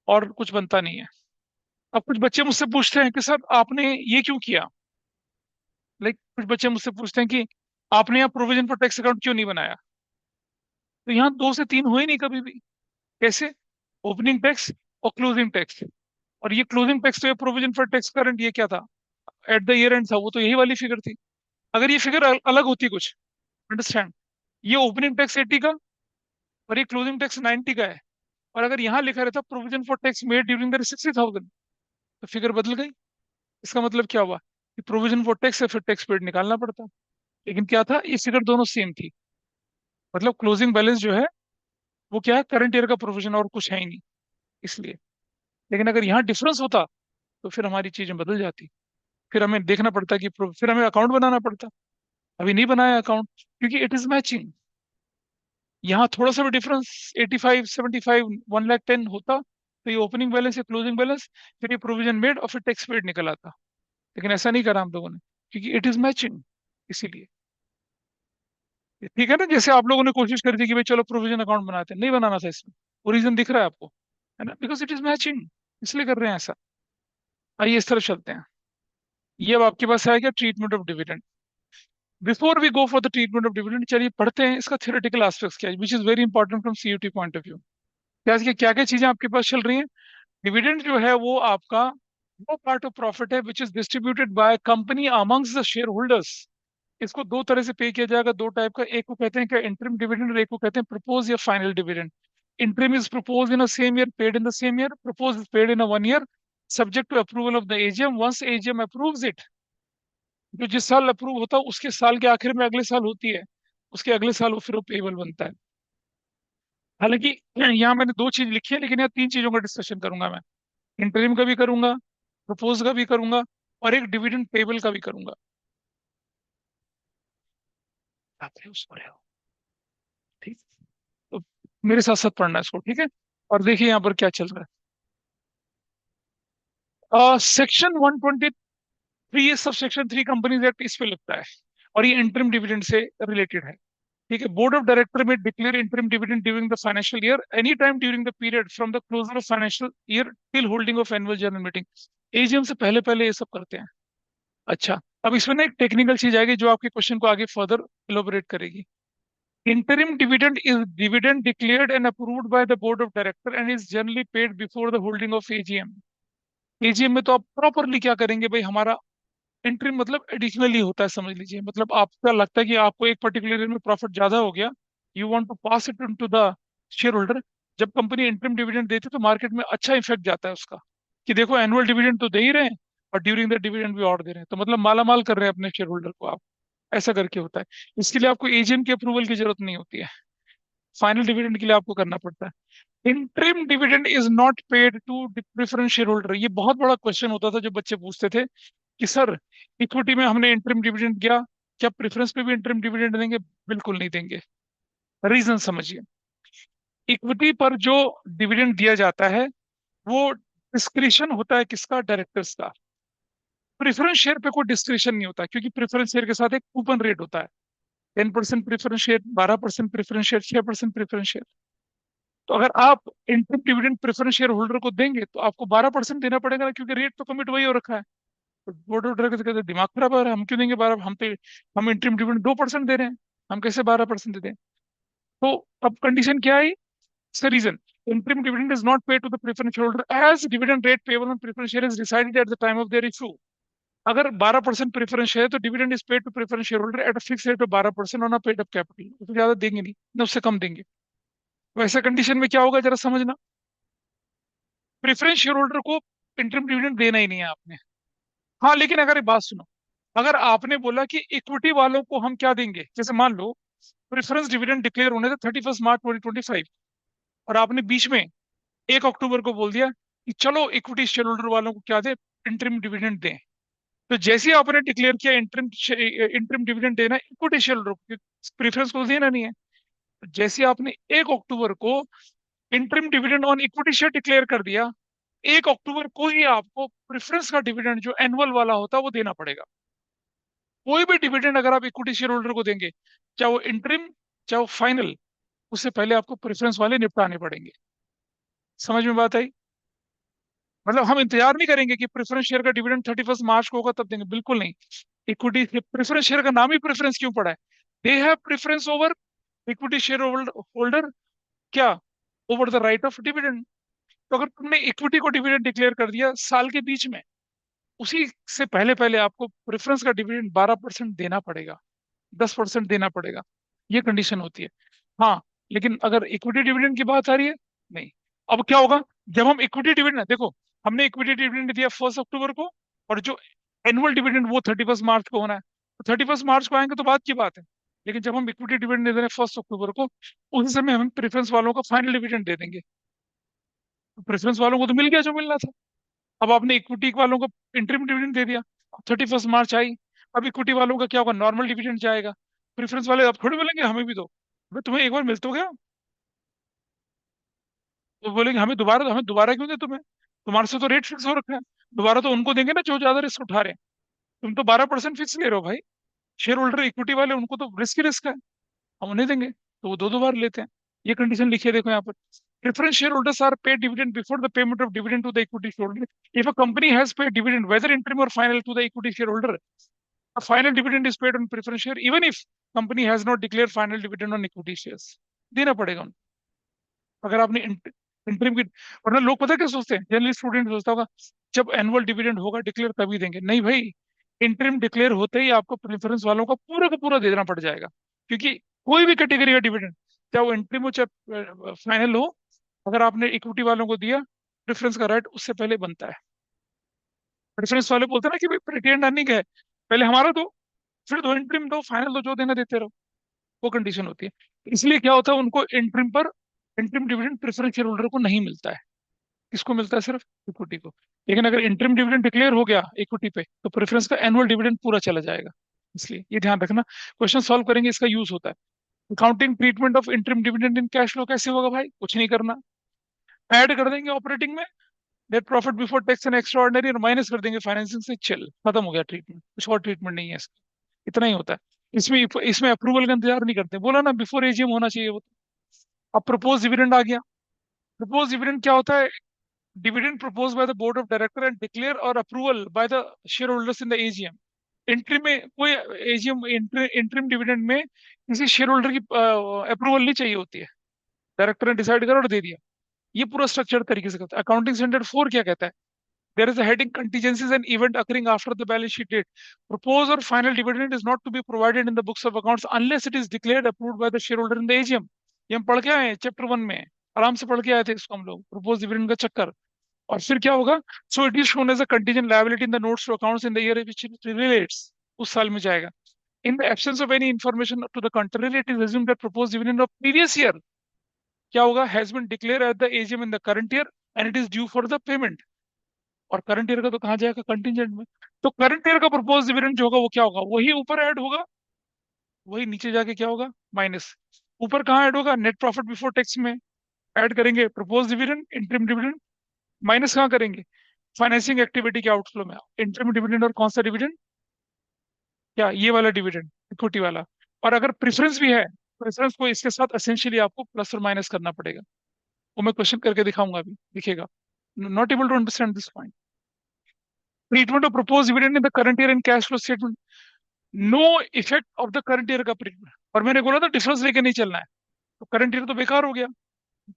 और कुछ बनता नहीं है। अब कुछ बच्चे मुझसे पूछते हैं कि सर आपने ये क्यों किया, लाइक कुछ बच्चे मुझसे पूछते हैं कि आपने यहाँ प्रोविजन फॉर टैक्स अकाउंट क्यों नहीं बनाया। तो यहाँ 2 से 3 हुए नहीं कभी भी। कैसे, ओपनिंग टैक्स और क्लोजिंग टैक्स, और ये क्लोजिंग टैक्स तो ये प्रोविजन फॉर टैक्स करंट, ये क्या था, एट द ईयर एंड था, वो तो यही वाली फिगर थी। अगर ये फिगर अलग होती कुछ, अंडरस्टैंड, ये ओपनिंग टैक्स 80 का और ये क्लोजिंग टैक्स 90 का है, और अगर यहाँ लिखा रहता provision for tax made during the 60,000, तो फिगर बदल गई। इसका मतलब क्या हुआ कि प्रोविजन फॉर टैक्स से फिर टैक्स पेड निकालना पड़ता। लेकिन क्या था, ये फिगर दोनों सेम थी, मतलब क्लोजिंग बैलेंस जो है वो क्या है, करंट ईयर का प्रोविजन, और कुछ है ही नहीं, इसलिए। लेकिन अगर यहाँ डिफरेंस होता तो फिर हमारी चीजें बदल जाती, फिर हमें देखना पड़ता कि फिर हमें अकाउंट बनाना पड़ता। अभी नहीं बनाया अकाउंट, क्योंकि इट इज मैचिंग। यहाँ थोड़ा सा भी डिफरेंस, 85 75 1,10,000 होता, तो ये ओपनिंग बैलेंस या क्लोजिंग बैलेंस, फिर ये प्रोविजन मेड और फिर टैक्स पेड निकल आता। लेकिन ऐसा नहीं करा हम लोगों ने, क्योंकि इट इज मैचिंग, इसीलिए। ठीक है ना, जैसे आप लोगों ने कोशिश करी थी कि भाई चलो प्रोविजन अकाउंट बनाते हैं, नहीं बनाना था इसमें, वो रीजन दिख रहा है आपको। है ना, बिकॉज इट इज मैचिंग, इसलिए कर रहे हैं ऐसा। आइए इस तरफ चलते हैं। ये अब आपके पास आएगा treatment of dividend. Before we go for the treatment of dividend, चलिए पढ़ते हैं इसका थ्योरेटिकल एस्पेक्ट्स क्या है, which is very important from CUET point of view. क्या क्या चीजें आपके पास चल रही हैं। डिविडेंड जो है वो आपका वो पार्ट ऑफ प्रॉफिट है which is distributed by company amongst the share holders. इसको दो तरह से पे किया जाएगा, दो टाइप का, एक को कहते हैं क्या इंटरिम डिविडेंड, और एक को कहते हैं प्रपोज या final dividend. Interim is propose in a same year, paid in the same year, propose is paid in a 1 year, subject to approval of the AGM. Once AGM approves it, जो जिस साल अप्रूव होता है उसके साल के आखिर में अगले साल होती है, उसके अगले साल वो फिर वो पेबल बनता है। हालांकि यहाँ मैंने दो चीज लिखी है, लेकिन यहाँ तीन चीजों का डिस्कशन करूंगा मैं। इंटरिम का भी करूंगा, प्रपोज का भी करूंगा, और एक डिविडेंड पेबल का भी करूंगा। आप रहे हो, सो रहे हो, ठीक। तो मेरे साथ साथ पढ़ना है इसको, ठीक है। और देखिए यहाँ पर क्या चल रहा है। सेक्शन 123, ये सब सेक्शन 3 कंपनीज एक्ट इस पे लगता है, और ये इंटरिम डिविडेंड से रिलेटेड है। ठीक है। बोर्ड ऑफ डायरेक्टर में declare interim dividend during the financial year any time during the period from the closure of financial year till holding of annual general meeting. AGM से पहले पहले ये सब करते हैं। अच्छा, अब इसमें ना एक टेक्निकल चीज आएगी जो आपके क्वेश्चन को आगे फर्दर इलोबरेट करेगी। Interim dividend is dividend declared and approved by the board of director and is generally paid before the holding of AGM। AGM में तो आप प्रॉपरली क्या करेंगे भाई, हमारा इंटरिम मतलब एडिशनली होता है, समझ लीजिए। मतलब आपका लगता है कि आपको एक पर्टिकुलर ईयर में प्रॉफिट ज्यादा हो गया, you want to pass it to the shareholder. जब कंपनी इंटरिम डिविडेंड देती है तो मार्केट में अच्छा इफेक्ट जाता है उसका, कि देखो एनुअल डिविडेंड तो दे ही रहे हैं, और ड्यूरिंग द डिविडेंड भी और दे रहे हैं, तो मतलब माला माल कर रहे हैं अपने शेयर होल्डर को आप। ऐसा करके होता है। इसके लिए आपको एजीएम की अप्रूवल की जरूरत नहीं होती है, फाइनल डिविडेंड के लिए आपको करना पड़ता है। Interim dividend is not paid to preference shareholder. ये बहुत बड़ा क्वेश्चन होता था जो बच्चे पूछते थे कि सर, इक्विटी में हमने इंटरिम डिविडेंड दिया, क्या प्रेफरेंस पे भी इंटरिम डिविडेंड देंगे? बिल्कुल नहीं देंगे। रीजन समझिए। इक्विटी पर जो डिविडेंड दिया जाता है वो डिस्क्रिशन होता है किसका? डायरेक्टर्स का। प्रेफरेंस शेयर पे कोई डिस्क्रिशन नहीं होता, क्योंकि प्रेफरेंस शेयर के साथ एक कूपन रेट होता है। 10% preference share, 12% preference share, 6% preference share. तो अगर आप interim dividend preference share holder को देंगे तो आपको 12% देना पड़ेगा ना, क्योंकि रेट तो कमिट वही हो रखा है। तो बोर्ड ऑफ डायरेक्टर कहते हैं, दिमाग खराब है, हम क्यों देंगे 12? हम इंटरिम डिविडेंड 2% दे रहे हैं, हम कैसे 12% दे दें? तो अब कंडीशन क्या है? इसका reason, interim dividend is not paid to the preference shareholder as dividend rate payable on preference share is decided at the time of their issue. अगर 12% प्रेफरेंस शेयर है तो dividend is paid to preference shareholder at a fix rate of 12% on a paid up capital. उससे ज्यादा देंगे नहीं, ना उससे कम देंगे। वैसे कंडीशन में क्या होगा जरा समझना। प्रेफरेंस शेयर होल्डर को इंटरिम डिविडेंड देना ही नहीं है आपने। हाँ, लेकिन अगर एक बात सुनो, अगर आपने बोला कि इक्विटी वालों को हम क्या देंगे, जैसे मान लो प्रेफरेंस डिविडेंड डिक्लेयर होने थे 31 मार्च 2025, और आपने बीच में 1 अक्टूबर को बोल दिया कि चलो इक्विटी शेयर होल्डर वालों को क्या दे, इंटरिम डिविडेंड दें। तो जैसे ही आपने डिक्लेयर किया इंटरिम इंटरिम डिविडेंड देना इक्विटी शेयर होल्डर को, प्रेफरेंस को तो देना नहीं है। तो जैसे ही आपने 1 अक्टूबर को interim dividend on equity share declare कर दिया, 1 अक्टूबर को ही आपको प्रेफरेंस का डिविडेंड जो एनुअल वाला होता है वो देना पड़ेगा। कोई भी डिविडेंड अगर आप इक्विटी शेयर होल्डर को देंगे, चाहे वो इंटरिम चाहे वो फाइनल, उससे पहले आपको प्रेफरेंस वाले निपटाने पड़ेंगे। समझ में बात आई? मतलब हम इंतजार नहीं करेंगे कि प्रेफरेंस शेयर का डिविडेंड 31 मार्च को होगा तब देंगे, बिल्कुल नहीं। इक्विटी प्रेफरेंस शेयर का नाम ही प्रेफरेंस क्यों पड़ा है? They have preference over equity share holder, क्या? Over the right of dividend. तो अगर तुमने इक्विटी को डिविडेंड डिक्लेयर कर दिया साल के बीच में, उसी से पहले पहले आपको प्रेफरेंस का डिविडेंड 12% देना पड़ेगा, 10% देना पड़ेगा। ये कंडीशन होती है। हाँ, लेकिन अगर इक्विटी डिविडेंड की बात आ रही है, नहीं। अब क्या होगा जब हम इक्विटी डिविडेंड, देखो, हमने इक्विटी डिविडेंड दिया 1 अक्टूबर को, और जो एनुअल डिविडेंड वो 31 मार्च को होना है, तो 31 मार्च को आएंगे तो बात की बात है। लेकिन जब हम इक्विटी डिविडेंड दे रहे हैं 1 अक्टूबर को, उसी समय हम प्रेफरेंस वालों को फाइनल डिविडेंड दे देंगे। तो प्रेफरेंस वालों को तो मिल गया जो मिलना था। अब आपने इक्विटी वालों को इंटरिम डिविडेंड दे दिया, 31 मार्च आई, अब इक्विटी वालों का क्या होगा? नॉर्मल डिविडेंड जाएगा। प्रेफरेंस वाले अब थोड़ी बोलेंगे हमें भी दो, अबे तुम्हें एक बार मिल तो गया। तो बोलेंगे हमें दोबारा क्यों दे तुम्हें, तुम्हारे से तो रेट फिक्स हो रखा है। दोबारा तो उनको देंगे ना जो ज्यादा रिस्क उठा रहे हैं। तुम तो 12% फिक्स ले रहे हो भाई। शेयर होल्डर इक्विटी वाले, उनको तो रिस्क ही रिस्क है, हम उन्हें देंगे, तो वो दो दो बार लेते हैं। ये कंडीशन लिखिए, देखो यहाँ पर, preference share holders are paid dividend before the payment of dividend to the equity share holder if a company has paid dividend whether interim or final to the equity share holder, a final dividend is paid on preference share even if company has not declared final dividend on equity shares। देना पड़ेगा उनको। अगर आपने इंटरिम की, वरना लोग पता है क्या सोचते हैं, जनरली स्टूडेंट सोचता होगा जब एनुअल डिविडेंड होगा डिक्लेयर तभी देंगे। नहीं भाई, इंटरिम डिक्लेयर होते ही आपको प्रेफरेंस वालों का पूरा दे देना पड़ जाएगा, क्योंकि कोई भी कैटेगरी का डिविडेंड, चाहे वो इंटरिम हो चाहे फाइनल हो, अगर आपने इक्विटी वालों को दिया, प्रेफरेंस का राइट उससे पहले बनता है। प्रेफरेंस वाले बोलते हैं ना कि भाई रिटेन अर्निंग है, पहले हमारा दो, फिर दो इंटरिम दो, फाइनल दो, जो देना देते रहो। वो कंडीशन होती है। इसलिए क्या होता है, उनको इंटरिम पर interim dividend preference share holder को नहीं मिलता है। किसको मिलता है? सिर्फ इक्विटी को। लेकिन अगर इंटरिम डिविडेंड डिक्लेयर हो गया इक्विटी पे, तो प्रेफरेंस का एनुअल डिविडेंड पूरा चला जाएगा। इसलिए ये ध्यान रखना, क्वेश्चन सॉल्व करेंगे इसका यूज होता है। Accounting treatment of interim dividend in cash flow कैसे होगा भाई? कुछ नहीं करना, ऐड कर देंगे ऑपरेटिंग में net profit before tax and extra ordinary, और माइनस कर देंगे फाइनेंसिंग से, चल खत्म हो गया ट्रीटमेंट। कुछ और ट्रीटमेंट नहीं है इसका, इतना ही होता है। इसमें इसमें अप्रूवल का इंतजार नहीं करते, बोला ना बिफोर एजीएम होना चाहिए वो। अब प्रपोज डिविडेंड आ गया। प्रपोज डिविडेंड क्या होता है? Dividend propose by the board of director and declare or approval by the share holders in the AGM. Entry में कोई एजीएम इंटरिम डिविडेंड में किसी शेयर होल्डर की अप्रूवल नहीं चाहिए होती है, डायरेक्टर ने डिसाइड करा और दे दिया। ये पूरा स्ट्रक्चर तरीके से करता है। अकाउंटिंग स्टैंडर्ड 4 क्या कहता है? There is a heading contingencies and event occurring after the balance sheet date. Proposed or final dividend is not to be provided in the books of accounts unless it is declared approved by the shareholder in the AGM। ये हम पढ़ के आए हैं चैप्टर 1 में, आराम से पढ़ के आए थे इसको हम लोग, प्रपोज डिविडेंड का चक्कर। और फिर क्या होगा? So it is shown as a contingent liability in the notes to accounts in the year which it relates, उस साल में जाएगा। In the absence of any information to the contrary, it is assumed that proposed dividend of previous year क्या होगा, has been declare at the AGM in the current year and it is due for the payment. और करंट ईयर का तो कहाँ जाएगा? कंटिजेंट में। तो करंट ईयर का प्रपोज डिविडेंड जो होगा वो क्या होगा? वही ऊपर ऐड होगा, वही नीचे जाके क्या होगा? माइनस। ऊपर कहाँ ऐड होगा? नेट प्रॉफिट बिफोर टैक्स में ऐड करेंगे propose dividend, interim dividend. Minus कहाँ करेंगे? फाइनेंसिंग एक्टिविटी के आउटफ्लो में, इंटरिम डिविडेंड और कौन सा डिविडेंड? क्या ये वाला डिविडेंड, इक्विटी वाला। और अगर प्रेफरेंस भी है, प्रेफरेंस को इसके साथ एसेंशियली आपको प्लस और माइनस करना पड़ेगा। वो मैं क्वेश्चन करके दिखाऊंगा अभी, दिखेगा। Not able to understand this point. Treatment of propose dividend in the current year in cash flow statement, no effect of the current year का प्रीमियम। और मैंने बोला था डिफरेंस लेके नहीं चलना है, तो करंट ईयर तो बेकार हो गया।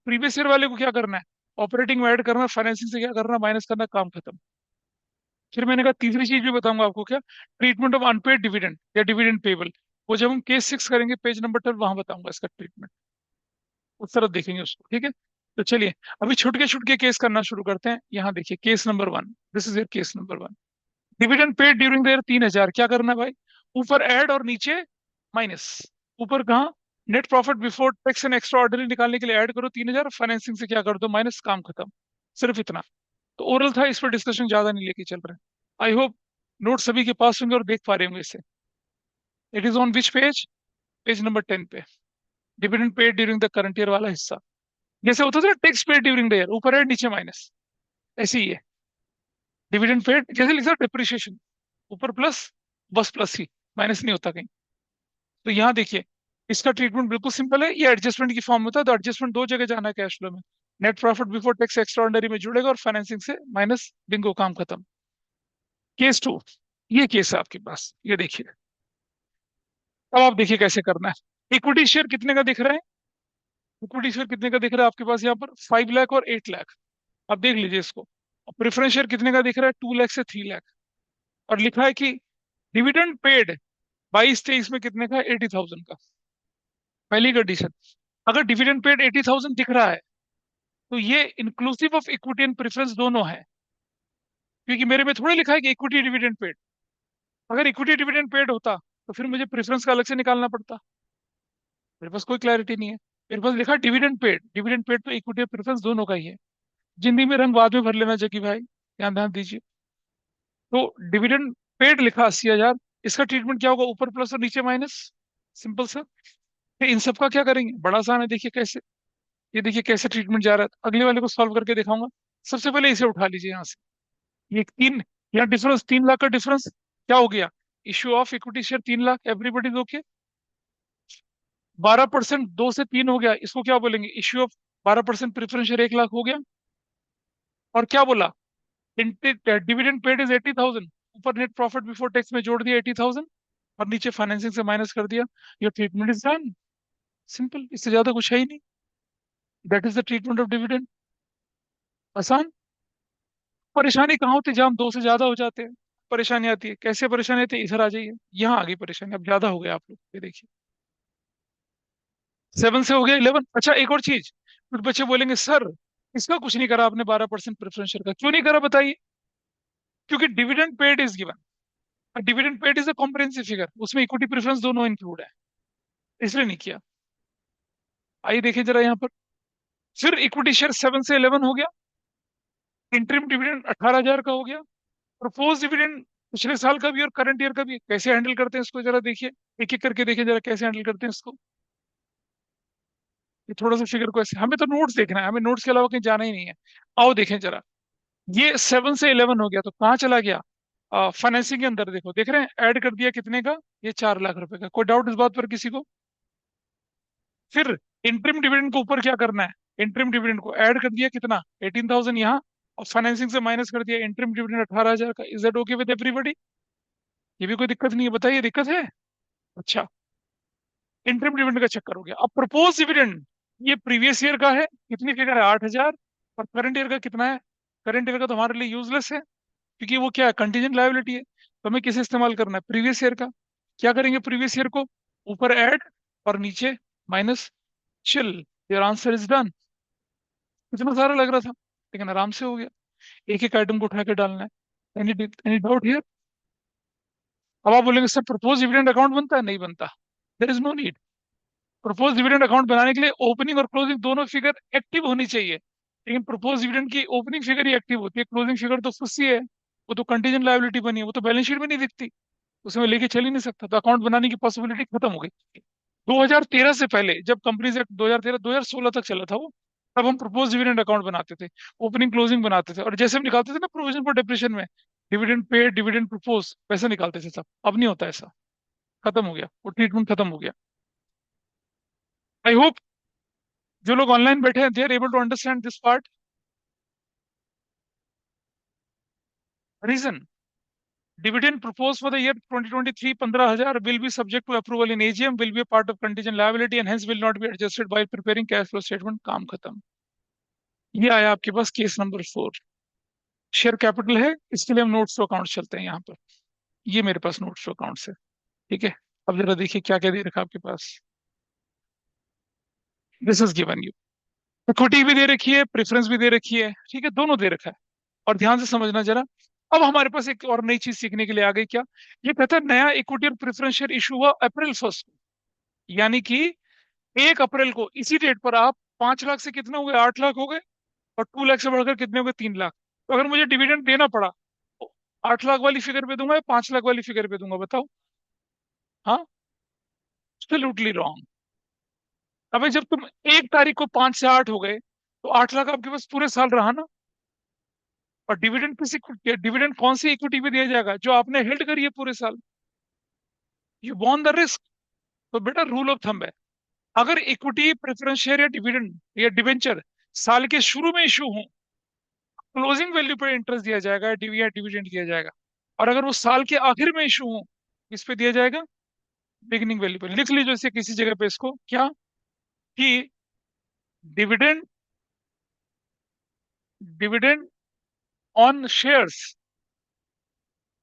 प्रीवियस ईयर वाले को क्या करना है? ऑपरेटिंग में ऐड करना, फाइनेंसिंग से क्या करना, माइनस करना, काम खत्म। फिर मैंने कहा तीसरी चीज भी बताऊंगा आपको, क्या? ट्रीटमेंट ऑफ अनपेड डिविडेंड या डिविडेंड पेबल। वो जब हम केस 6 करेंगे पेज नंबर 12, वहां बताऊंगा इसका ट्रीटमेंट, उस तरफ देखेंगे उसको, ठीक है? तो चलिए अभी छुटके छुटके केस करना शुरू करते हैं। यहाँ देखिए case number 1, this is your case number 1। Dividend paid during the year 3000, क्या करना है भाई? ऊपर ऐड और नीचे माइनस। ऊपर कहाँ? Net profit before tax and extra ordinary निकालने के लिए ऐड करो 3000, फाइनेंसिंग से क्या कर दो? माइनस, काम खत्म। सिर्फ इतना। तो ओरल था, इस पर डिस्कशन ज्यादा नहीं लेके चल रहे हैं। आई होप नोट सभी के पास होंगे और देख पा रहे होंगे इसे। It is on which page? Page number 10 पे। Dividend paid during the current year वाला हिस्सा, जैसे होता था ना tax paid during the year, ऊपर ऐड नीचे माइनस, ऐसे ही है। डिविडेंड पेड जैसे लिखा डिप्रिशिएशन, ऊपर प्लस, बस प्लस ही, माइनस नहीं होता कहीं। तो यहाँ देखिए इसका ट्रीटमेंट बिल्कुल सिंपल है, ये एडजस्टमेंट की फॉर्म में होता है। तो एडजस्टमेंट दो जगह जाना है कैश फ्लो में, net profit before tax extra ordinary में जुड़ेगा और फाइनेंसिंग से माइनस, बिंगो, काम खत्म। केस 2, ये केस है आपके पास, ये देखिए। अब आप देखिए कैसे करना है। इक्विटी शेयर कितने का दिख रहा है? इक्विटी शेयर कितने का दिख रहा है आपके पास यहाँ पर? 5 लाख और 8 लाख। अब देख लीजिए इसको। प्रेफरेंस शेयर कितने का दिख रहा है? 2 लाख से 3 लाख। और लिखा है कि डिविडेंड पेड 22-23 में कितने का? 80,000 का। पहली कंडीशन, अगर डिविडेंड पेड 80,000 दिख रहा है तो ये inclusive of equity and preference दोनों है, क्योंकि मेरे में थोड़ी लिखा है कि इक्विटी डिविडेंड पेड। अगर इक्विटी डिविडेंड पेड होता तो फिर मुझे प्रेफरेंस का अलग से निकालना पड़ता। मेरे पास कोई क्लैरिटी नहीं है, मेरे पास लिखा डिविडेंड पेड। डिविडेंड पेड तो इक्विटी और प्रेफरेंस दोनों का ही है। जिंदगी में रंग बाद में भर लेना जगी भाई, ध्यान ध्यान दीजिए। तो डिविडेंड पेड लिखा 80,000, इसका ट्रीटमेंट क्या होगा? ऊपर प्लस और नीचे माइनस, सिंपल सा। फिर इन सब का क्या करेंगे? बड़ा आसान है, देखिए कैसे। ये देखिए कैसे ट्रीटमेंट जा रहा है, अगले वाले को सॉल्व करके दिखाऊंगा। सबसे पहले इसे उठा लीजिए यहाँ से। ये तीन, यहाँ डिफरेंस 3 लाख का डिफरेंस क्या हो गया? Issue of equity share 3 lakh, everybody okay. 12% 2 से 3 हो गया, इसको क्या बोलेंगे? Issue of 12% preference share, 1 lakh हो गया। और क्या बोला? डिविडेंड पेड इज 80,000, ऊपर नेट प्रॉफिट बिफोर टैक्स में जोड़ दिया 80,000, और नीचे फाइनेंसिंग से माइनस कर दिया। Your treatment is done. Simple, इससे ज्यादा कुछ है ही नहीं। That is the treatment of dividend. आसान। परेशानी कहाँ होती है? जब हम 2 से ज्यादा हो जाते हैं परेशानी आती है। कैसे परेशानी आती है? इधर आ जाइए, यहाँ आ गई परेशानी। अब ज्यादा हो गया आप लोग, ये देखिए। 7 से हो गया 11। अच्छा, एक और चीज, कुछ बच्चे बोलेंगे सर इसका कुछ नहीं करा आपने, 12% प्रेफरेंस शेयर का क्यों नहीं करा, बताइए। क्योंकि dividend paid is given. Dividend paid is a comprehensive figure, उसमें इक्विटी प्रेफरेंस दोनों इंक्लूड है, इसलिए नहीं किया। आइए देखिए जरा यहाँ पर। फिर इक्विटी शेयर 7 से 11 हो गया। इंटरिम डिविडेंड 18,000 का हो गया। प्रपोज डिविडेंड पिछले साल का भी और करंट ईयर का भी। कैसे हैंडल करते हैं इसको, जरा देखिए। एक एक करके देखिए जरा, कैसे हैंडल करते हैं इसको। ये थोड़ा सा फिगर को ऐसे, हमें तो नोट्स देखना है, हमें नोट्स के अलावा कहीं जाना ही नहीं है। आओ देखें जरा। ये 7 से 11 हो गया, तो कहाँ चला गया? फाइनेंसिंग के अंदर देखो, देख रहे हैं? ऐड कर दिया कितने का? ये 4 लाख रुपए का। कोई डाउट इस बात पर किसी को? फिर इंटरिम डिविडेंड को ऊपर क्या करना है? इंटरिम डिविडेंड को ऐड कर दिया कितना? 18,000 यहाँ, और फाइनेंसिंग से माइनस कर दिया इंटरिम डिविडेंड 18,000 का। Is that okay with everybody? ये भी कोई दिक्कत नहीं है? बताइए, दिक्कत है? अच्छा, इंटरिम डिविडेंड का चक्कर हो गया। अब प्रपोज डिविडेंड, ये प्रीवियस ईयर का है, कितनी फिगर है? 8,000। और करंट ईयर का कितना है? करंट ईयर का तो हमारे लिए यूजलेस है, क्योंकि वो क्या है? कंटीजेंट लायबिलिटी है। तो हमें किसे इस्तेमाल करना है? प्रीवियस ईयर का। क्या करेंगे प्रीवियस ईयर को? ऊपर ऐड और नीचे minus. Chill, your answer is done. इतना सारा लग रहा था, लेकिन आराम से हो गया। एक एक आइटम को उठा के डालना है। Any doubt here? अब आप बोलेंगे सर प्रपोज डिविडेंड अकाउंट बनता है? नहीं बनता। There is no need. Propose dividend account बनाने के लिए ओपनिंग और क्लोजिंग दोनों फिगर एक्टिव होनी चाहिए। लेकिन प्रपोज डिविडेंड की ओपनिंग फिगर ही एक्टिव होती है, क्लोजिंग फिगर तो फुस्सी है। वो तो कंटीजेंट लायबिलिटी बनी है, वो तो बैलेंस शीट में नहीं दिखती। उसे मैं लेके चल ही नहीं सकता, तो अकाउंट बनाने की पॉसिबिलिटी खत्म हो गई। 2013 से पहले, जब कंपनीज एक्ट 2013 2016 तक चला था वो, तब हम प्रपोज डिविडेंड अकाउंट बनाते थे, ओपनिंग क्लोजिंग बनाते थे, और जैसे हम निकालते थे ना प्रोविजन फॉर डिप्रेशन में, डिविडेंड पेड डिविडेंड प्रपोज, वैसे निकालते थे सब। अब नहीं होता ऐसा, खत्म हो गया वो ट्रीटमेंट, खत्म हो गया। आई होप जो लोग ऑनलाइन बैठे हैं they are able to understand this part. Reason, dividend proposed for the year 2023 15,000 will be subject to approval in AGM, will be a part of contingent liability and hence will not be adjusted by preparing cash flow statement। काम खत्म। ये आया आपके पास केस नंबर 4। शेयर कैपिटल है, इसके लिए हम नोट्स टू अकाउंट चलते हैं यहाँ पर। ये मेरे पास नोट्स टू अकाउंट है। ठीक है, अब जरा देखिए क्या क्या दे रखा है आपके पास। This is given you. Equity भी दे रखी है, प्रेफरेंस भी दे रखी है, ठीक है, दोनों दे रखा है। और ध्यान से समझना जरा। अब हमारे पास एक और नई चीज सीखने के लिए आ गई। क्या? ये कहता है नया इक्विटी और प्रेफरेंस शेयर इशू हुआ अप्रैल 1 को, यानी कि 1 अप्रैल को, इसी डेट पर आप 5 लाख से कितने हो गए? 8 लाख हो गए। और 2 लाख से बढ़कर कितने हो गए? 3 लाख। तो अगर मुझे डिविडेंड देना पड़ा तो 8 लाख वाली फिगर पे दूंगा या 5 लाख वाली फिगर पे दूंगा, बताओ? हाँ, एब्सोल्युटली रॉन्ग। अबे जब तुम 1 तारीख को 5 से 8 हो गए, तो 8 लाख आपके पास पूरे साल रहा ना। और डिविडेंड किस इक्विटी, डिविडेंड कौन सी इक्विटी पे दिया जाएगा? जो आपने हेल्ड करी है पूरे साल। You born the risk. तो बेटा रूल ऑफ थंब है, अगर इक्विटी प्रेफरेंस शेयर या डिविडेंड या डिवेंचर साल के शुरू में इशू हो, क्लोजिंग वैल्यू पर इंटरेस्ट दिया जाएगा या डिविडेंड दिया जाएगा। और अगर वो साल के आखिर में इशू हो, किस पे दिया जाएगा? बिगिनिंग वैल्यू पे। लिख लीजिए इसे किसी जगह पे इसको, क्या कि dividend, dividend on shares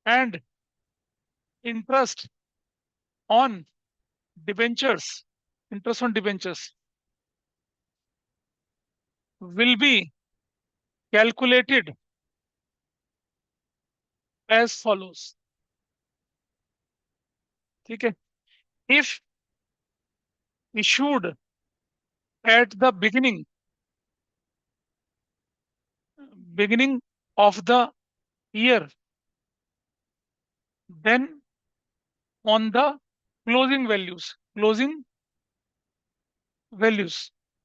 and interest on debentures, interest on debentures will be calculated as follows. ठीक है, if issued at the beginning of the year, then on the closing values,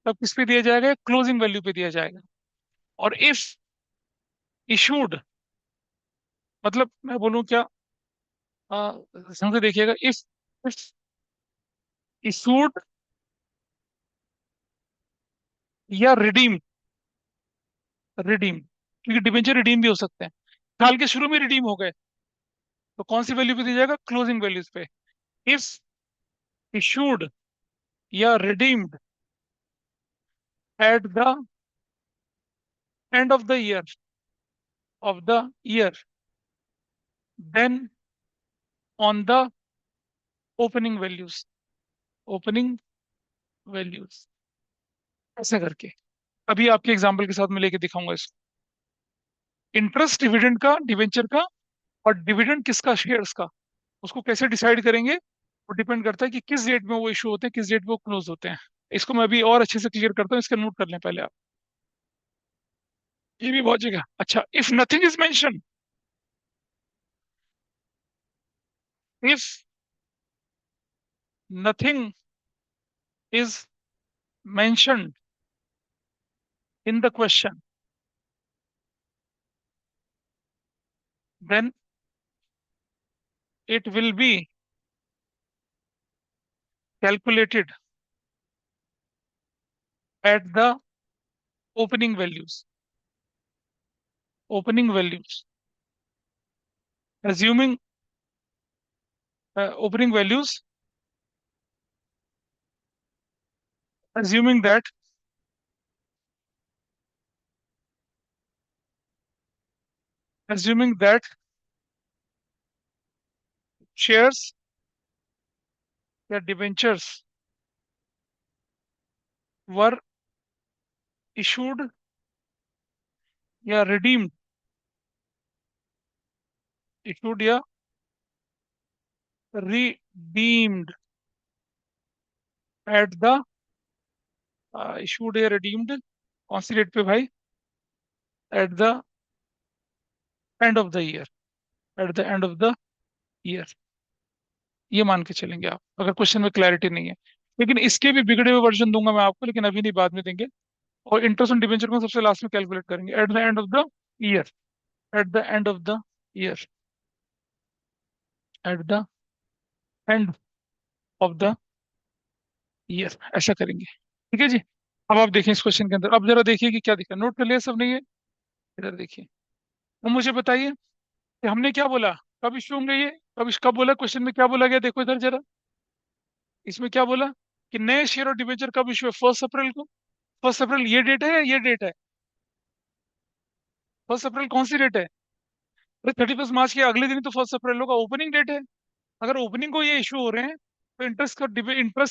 तब किस पे दिया जाएगा? क्लोजिंग वैल्यू पे दिया जाएगा। और इफ इशूड, मतलब मैं बोलूं क्या, समझे? देखिएगा, इफ इफ इशूड या रिडीम, रिडीम, क्योंकि डिबेंचर रिडीम भी हो सकते हैं। साल के शुरू में रिडीम हो गए तो कौन सी वैल्यू पे दिया जाएगा, क्लोजिंग वैल्यूज पे। इफ इशूड या redeemed at the end of the year then on the opening values, opening values, ऐसा करके। अभी आपके एग्जाम्पल के साथ मैं लेके दिखाऊंगा इसको। इंटरेस्ट डिविडेंड का, डिवेंचर का, और डिविडेंड किसका, शेयर्स का, उसको कैसे डिसाइड करेंगे वो डिपेंड करता है कि किस डेट में वो इशू होते हैं, किस डेट में वो क्लोज होते हैं। इसको मैं अभी और अच्छे से क्लियर करता हूँ, इसका नोट कर लें पहले आप। ये भी बहुत जगह। अच्छा, if nothing is mention, if nothing is mentioned in the question, then it will be calculated at the opening values, opening values, assuming opening values, assuming that, assuming that shares या debentures were issued या redeemed, issued या redeemed at the issued या redeemed कौन सी डेट पे भाई, at the end of the year, at the end of the year, ये मान के चलेंगे आप, अगर क्वेश्चन में क्लैरिटी नहीं है। लेकिन इसके भी बिगड़े हुए वर्जन दूंगा मैं आपको, लेकिन अभी नहीं, बाद में देंगे। और इंटरेस्ट ऑन डिबेंचर को सबसे लास्ट में कैलकुलेट करेंगे, eight the end of the year, eight the end of the year, eight the end of the year, ऐसा करेंगे। ठीक है जी। अब आप देखिए इस क्वेश्चन के अंदर, अब जरा देखिए कि क्या दिखा, नोट कर लिया सब ने ये? इधर देखिए। अब मुझे बताइए कि हमने क्या बोला, कब इश्यू होंगे ये, कब बोला क्वेश्चन में, क्या बोला गया, देखो इधर जरा। इसमें क्या बोला कि नए शेयर और डिबेंचर कब इश्यू है, 1 अप्रैल को। 1 अप्रैल ये डेट है या ये डेट है? 1 अप्रैल कौन सी डेट है? अरे 31 मार्च के अगले दिन ही तो 1 अप्रैल होगा, ओपनिंग डेट है। अगर ओपनिंग को ये इशू हो रहे हैं तो इंटरेस्ट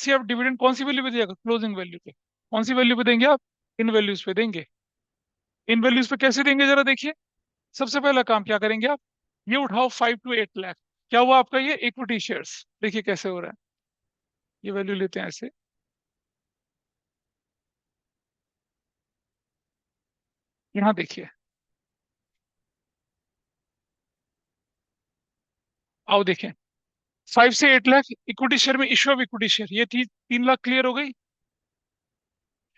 या डिविडेंड कौन सी वैल्यू पे दिया, क्लोजिंग वैल्यू पे। कौन सी वैल्यू पे देंगे आप? इन वैल्यूज पे देंगे। इन वैल्यूज पे कैसे देंगे जरा देखिए। सबसे पहला काम क्या करेंगे आप, ये उठाओ 5 to 8 लाख, क्या हुआ आपका ये इक्विटी शेयर्स, देखिए कैसे हो रहा है। ये वैल्यू लेते हैं ऐसे, यहाँ देखिए, आओ देखें। 5 से 8 लाख इक्विटी शेयर में, इश्यू ऑफ इक्विटी शेयर, ये थी 3 लाख, क्लियर हो गई।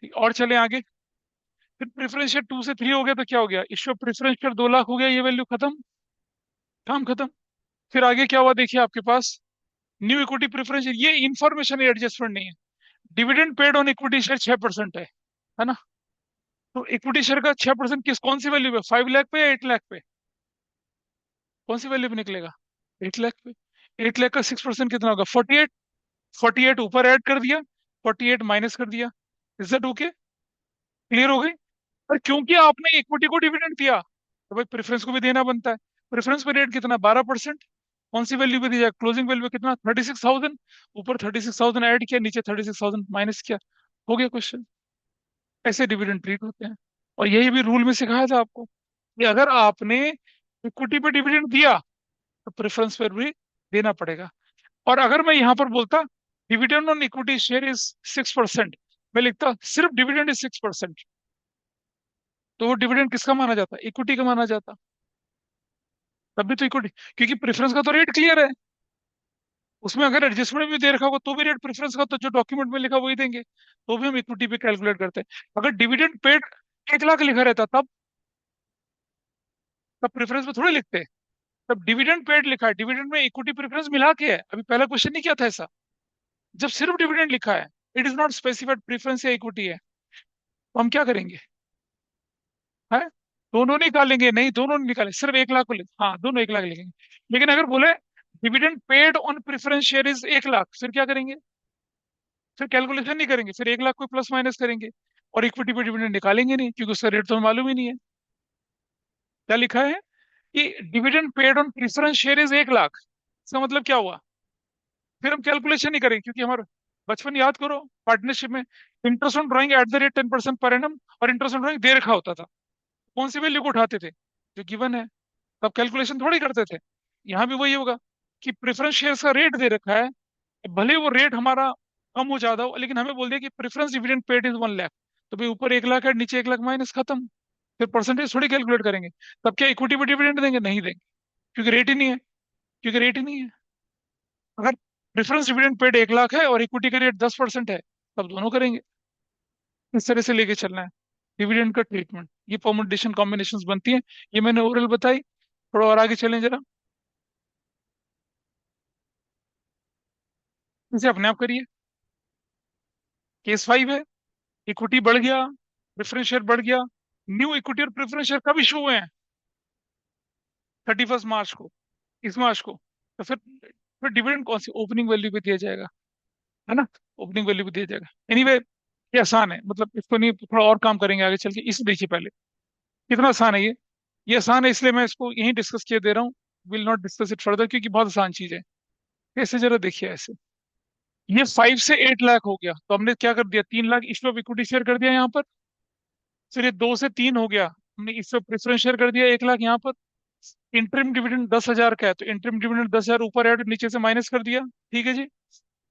और चले आगे। फिर प्रेफरेंस शेयर 2 से 3 हो गया तो क्या हो गया, issue of preference share 2 lakh हो गया, ये वैल्यू खत्म, काम खत्म। फिर आगे क्या हुआ देखिए आपके पास, न्यू इक्विटी प्रेफरेंस, ये इंफॉर्मेशन एडजस्टमेंट नहीं है। Dividend paid on equity share 6% है ना? तो इक्विटी शेयर का 6% किस, कौन सी वैल्यू पे, 5 लाख पे या 8 लाख पे? कौन सी वैल्यू पे निकलेगा? 8 लाख पे। 8 लाख का 6% कितना होगा, 48। 48 ऊपर ऐड कर दिया, 48 माइनस कर दिया, इज दैट ओके? क्लियर हो गई? और क्योंकि आपने इक्विटी को डिविडेंड दिया तो भाई प्रेफरेंस को भी देना बनता है। प्रेफरेंस पे रेट कितना, 12%। कौन सी वैल्यू पे दी जाए, क्लोजिंग वैल्यू पे कितना, 36,000। ऊपर 36,000 ऐड किया, नीचे 36,000 माइनस किया, हो गया क्वेश्चन। ऐसे डिविडेंड ट्रीट होते हैं। और यही भी रूल में सिखाया था आपको कि अगर आपने इक्विटी पे डिविडेंड दिया तो प्रेफरेंस पर भी देना पड़ेगा। और अगर मैं यहाँ पर बोलता dividend on equity share is 6%, मैं लिखता सिर्फ डिविडेंड इज 6%, तो वो डिविडेंड किसका माना जाता, इक्विटी का माना जाता। तब भी तो इक्विटी, क्योंकि प्रेफरेंस का तो रेट क्लियर है, उसमें अगर एडजस्टमेंट भी दे रखा होगा तो भी रेट प्रेफरेंस का तो जो डॉक्यूमेंट में लिखा वही देंगे, तो भी हम इक्विटी पे कैलकुलेट करते हैं। अगर डिविडेंड पेड 1 लाख लिखा रहता तब प्रेफरेंस में थोड़ी लिखते। तब डिविडेंड पेड लिखा है, डिविडेंड में इक्विटी प्रेफरेंस मिला के है, अभी पहला क्वेश्चन नहीं किया था ऐसा। जब सिर्फ डिविडेंड लिखा है, it is not specified preference या इक्विटी है, तो हम क्या करेंगे? है, दोनों निकालेंगे? नहीं, दोनों नहीं निकालेंगे, सिर्फ 1 लाख को ले, हाँ दोनों 1 लाख लेंगे। लेकिन अगर बोले dividend paid on preference share is 1 lakh, फिर क्या करेंगे? फिर कैलकुलेशन नहीं करेंगे, फिर 1 लाख को प्लस माइनस करेंगे, और इक्विटी पे डिविडेंड निकालेंगे नहीं, क्योंकि उसका रेट तो हमें मालूम ही नहीं है। क्या लिखा है कि dividend paid on preference share is 1 lakh, इसका मतलब क्या हुआ? फिर हम कैलकुलेशन नहीं करेंगे, क्योंकि हमारा बचपन याद करो, पार्टनरशिप में interest on drawing at the rate 10% per annum, और इंटरेस्ट ऑन ड्राइंग दे रखा होता था, कौन सी वैल्यू को उठाते थे? जो गिवन है। तब कैलकुलेशन थोड़ी करते थे। यहाँ भी वही होगा कि प्रेफरेंस शेयर्स का रेट दे रखा है, भले वो रेट हमारा कम हो ज्यादा हो, लेकिन हमें बोल दिया कि preference dividend paid is 1 lakh, तो भाई ऊपर 1 लाख है, नीचे 1 लाख माइनस, खत्म। फिर परसेंटेज थोड़ी कैलकुलेट करेंगे। तब क्या इक्विटी पे डिविडेंड देंगे? नहीं देंगे, क्योंकि रेट ही नहीं है। क्योंकि रेट ही नहीं है। अगर प्रेफरेंस डिविडेंड पेड 1 लाख है और इक्विटी का रेट 10% है, तब दोनों करेंगे। इस तरह से लेके चलना है डिविडेंड का ट्रीटमेंट। ये परमुटेशन कॉम्बिनेशन बनती है। ये मैंने ओरल बताई। थोड़ा और आगे चलें जरा, इसे अपने आप करिए। केस 5 है, इक्विटी बढ़ गया, प्रेफरेंस शेयर बढ़ गया। न्यू इक्विटी और प्रेफरेंस शेयर कब इशू हुए हैं? 31 मार्च को, इस मार्च को। तो फिर डिविडेंड कौन सी ओपनिंग वैल्यू पे दिया जाएगा? है ना, ओपनिंग वैल्यू पे दिया जाएगा। एनीवे ये आसान है, मतलब इसको नहीं, थोड़ा और काम करेंगे आगे चल के। इसे देखिए पहले, कितना आसान है ये आसान है, इसलिए मैं इसको यहीं डिस्कस किए दे रहा हूँ। Will not discuss it further, क्योंकि बहुत आसान चीज है। ऐसे जरा देखिए ऐसे, ये 5 से 8 लाख हो गया, तो हमने क्या कर दिया? 3 lakh issue of equity share कर दिया यहाँ पर। फिर ये 2 से 3 हो गया, हमने इससे प्रेफरेंस शेयर कर दिया 1 लाख यहाँ पर। इंटरिम डिविडेंड 10,000 का है, तो इंटरिम डिविडेंड 10,000 ऊपर ऐड, नीचे से माइनस कर दिया। ठीक है जी।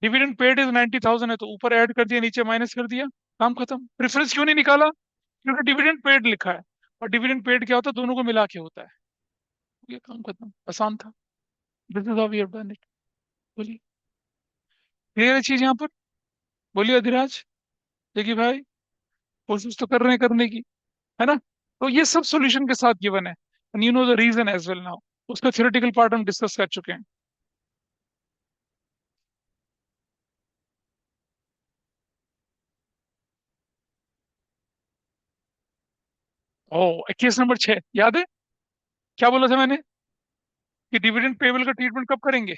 डिविडेंड पेड इज 90,000 है, तो ऊपर ऐड कर दिया, नीचे माइनस कर दिया। काम खत्म। प्रेफरेंस क्यों नहीं निकाला? क्योंकि डिविडेंड पेड लिखा है, और डिविडेंड पेड क्या होता है? दोनों को मिला के होता है। ये काम खत्म, आसान था। This is how we have done it. बोलिए, क्लियर है चीज यहाँ पर? बोलिए अधिराज, देखिए भाई, कोशिश तो कर रहे हैं करने की, है ना? तो ये सब सॉल्यूशन के साथ गिवन है, and you know the reason as well now. उसका थ्योरेटिकल पार्ट हम डिस्कस कर चुके हैं। ओ, केस नंबर 6 याद है? क्या बोला था मैंने? कि डिविडेंड पेबल का ट्रीटमेंट कब करेंगे?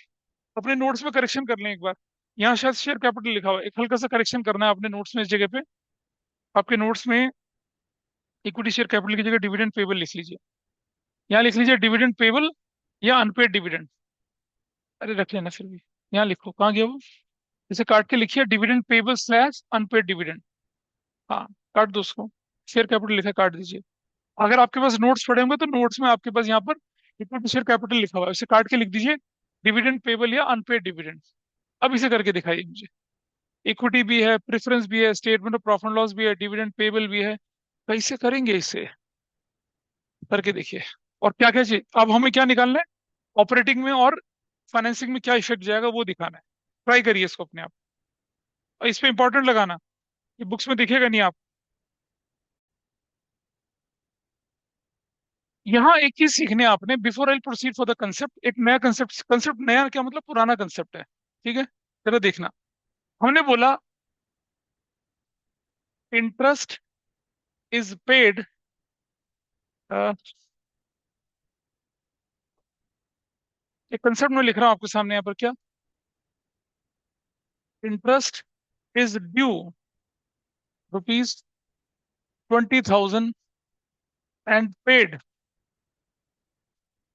अपने नोट्स में करेक्शन कर लें एक बार। यहाँ शायद शेयर कैपिटल लिखा हुआ है, एक हल्का सा करेक्शन करना है अपने नोट्स में इस जगह पे। आपके नोट्स में इक्विटी शेयर कैपिटल की जगह डिविडेंड पेबल लिख लीजिए। यहाँ लिख लीजिए डिविडेंड पेबल या अनपेड डिविडेंड। अरे रख लेना फिर भी। यहाँ लिखो, कहाँ गया वो? इसे काट के लिखिए, dividend payable slash unpaid dividend. हाँ, काट दो उसको। शेयर कैपिटल लिखा है, काट दीजिए। अगर आपके पास नोट्स पड़े होंगे तो नोट्स में आपके पास यहाँ पर इक्विटी शेयर कैपिटल लिखा हुआ है, उसे काट के लिख दीजिए डिविडेंड पेबल या अनपेड डिविडेंड। अब इसे करके दिखाइए मुझे। इक्विटी भी है, प्रेफरेंस भी है, स्टेटमेंट ऑफ प्रॉफिट लॉस भी है, डिविडेंड पेबल भी है। कैसे करेंगे इसे? करके देखिए। और क्या क्या चीज अब हमें क्या निकालना है? ऑपरेटिंग में और फाइनेंसिंग में क्या इफेक्ट जाएगा वो दिखाना है। ट्राई करिए इसको अपने आप, और इस पे इंपॉर्टेंट लगाना। ये बुक्स में दिखेगा नहीं आप। यहाँ एक चीज सीखने हैं आपने, before I proceed for the concept, एक नया कंसेप्ट। कंसेप्ट नया क्या मतलब? पुराना कंसेप्ट है। ठीक है, जरा देखना। हमने बोला इंटरेस्ट इज पेड, एक कंसेप्ट में लिख रहा हूँ आपके सामने यहाँ पर, क्या? Interest is due ₹20,000 and paid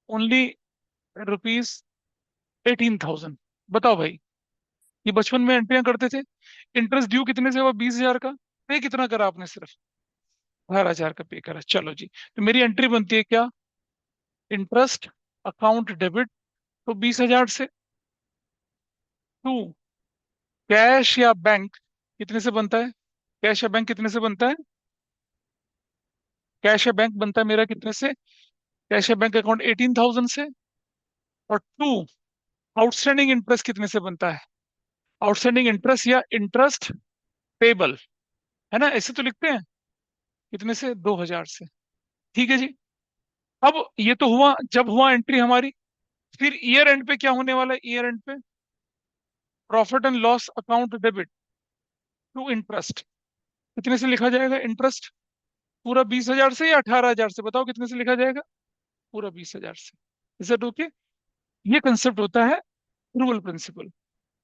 only ₹18,000। बताओ भाई, ये बचपन में एंट्रियां करते थे। इंटरेस्ट ड्यू कितने से हुआ? 20,000 का। पे कितना करा आपने? सिर्फ 18,000 का पे करा। चलो जी, तो मेरी एंट्री बनती है क्या? इंटरेस्ट अकाउंट डेबिट, तो 20,000 से। टू, कैश या बैंक कितने से बनता है? कैश या बैंक कितने से बनता है? कैश या बैंक बनता है मेरा कितने से? कैश या बैंक अकाउंट 18,000 से। और टू, आउटस्टैंडिंग इंटरेस्ट कितने से बनता है? आउटस्टैंडिंग इंटरेस्ट या इंटरेस्ट पेबल, है ना, ऐसे तो लिखते हैं। कितने से? 2,000 से। ठीक है जी। अब ये तो हुआ जब हुआ एंट्री हमारी। फिर ईयर एंड पे क्या होने वाला है? ईयर एंड पे profit and loss account debit to interest. कितने से लिखा जाएगा इंटरेस्ट? पूरा 20,000 से या 18,000 से? बताओ कितने से लिखा जाएगा? पूरा 20,000 से। Is it okay? ये कंसेप्ट होता है rule principle.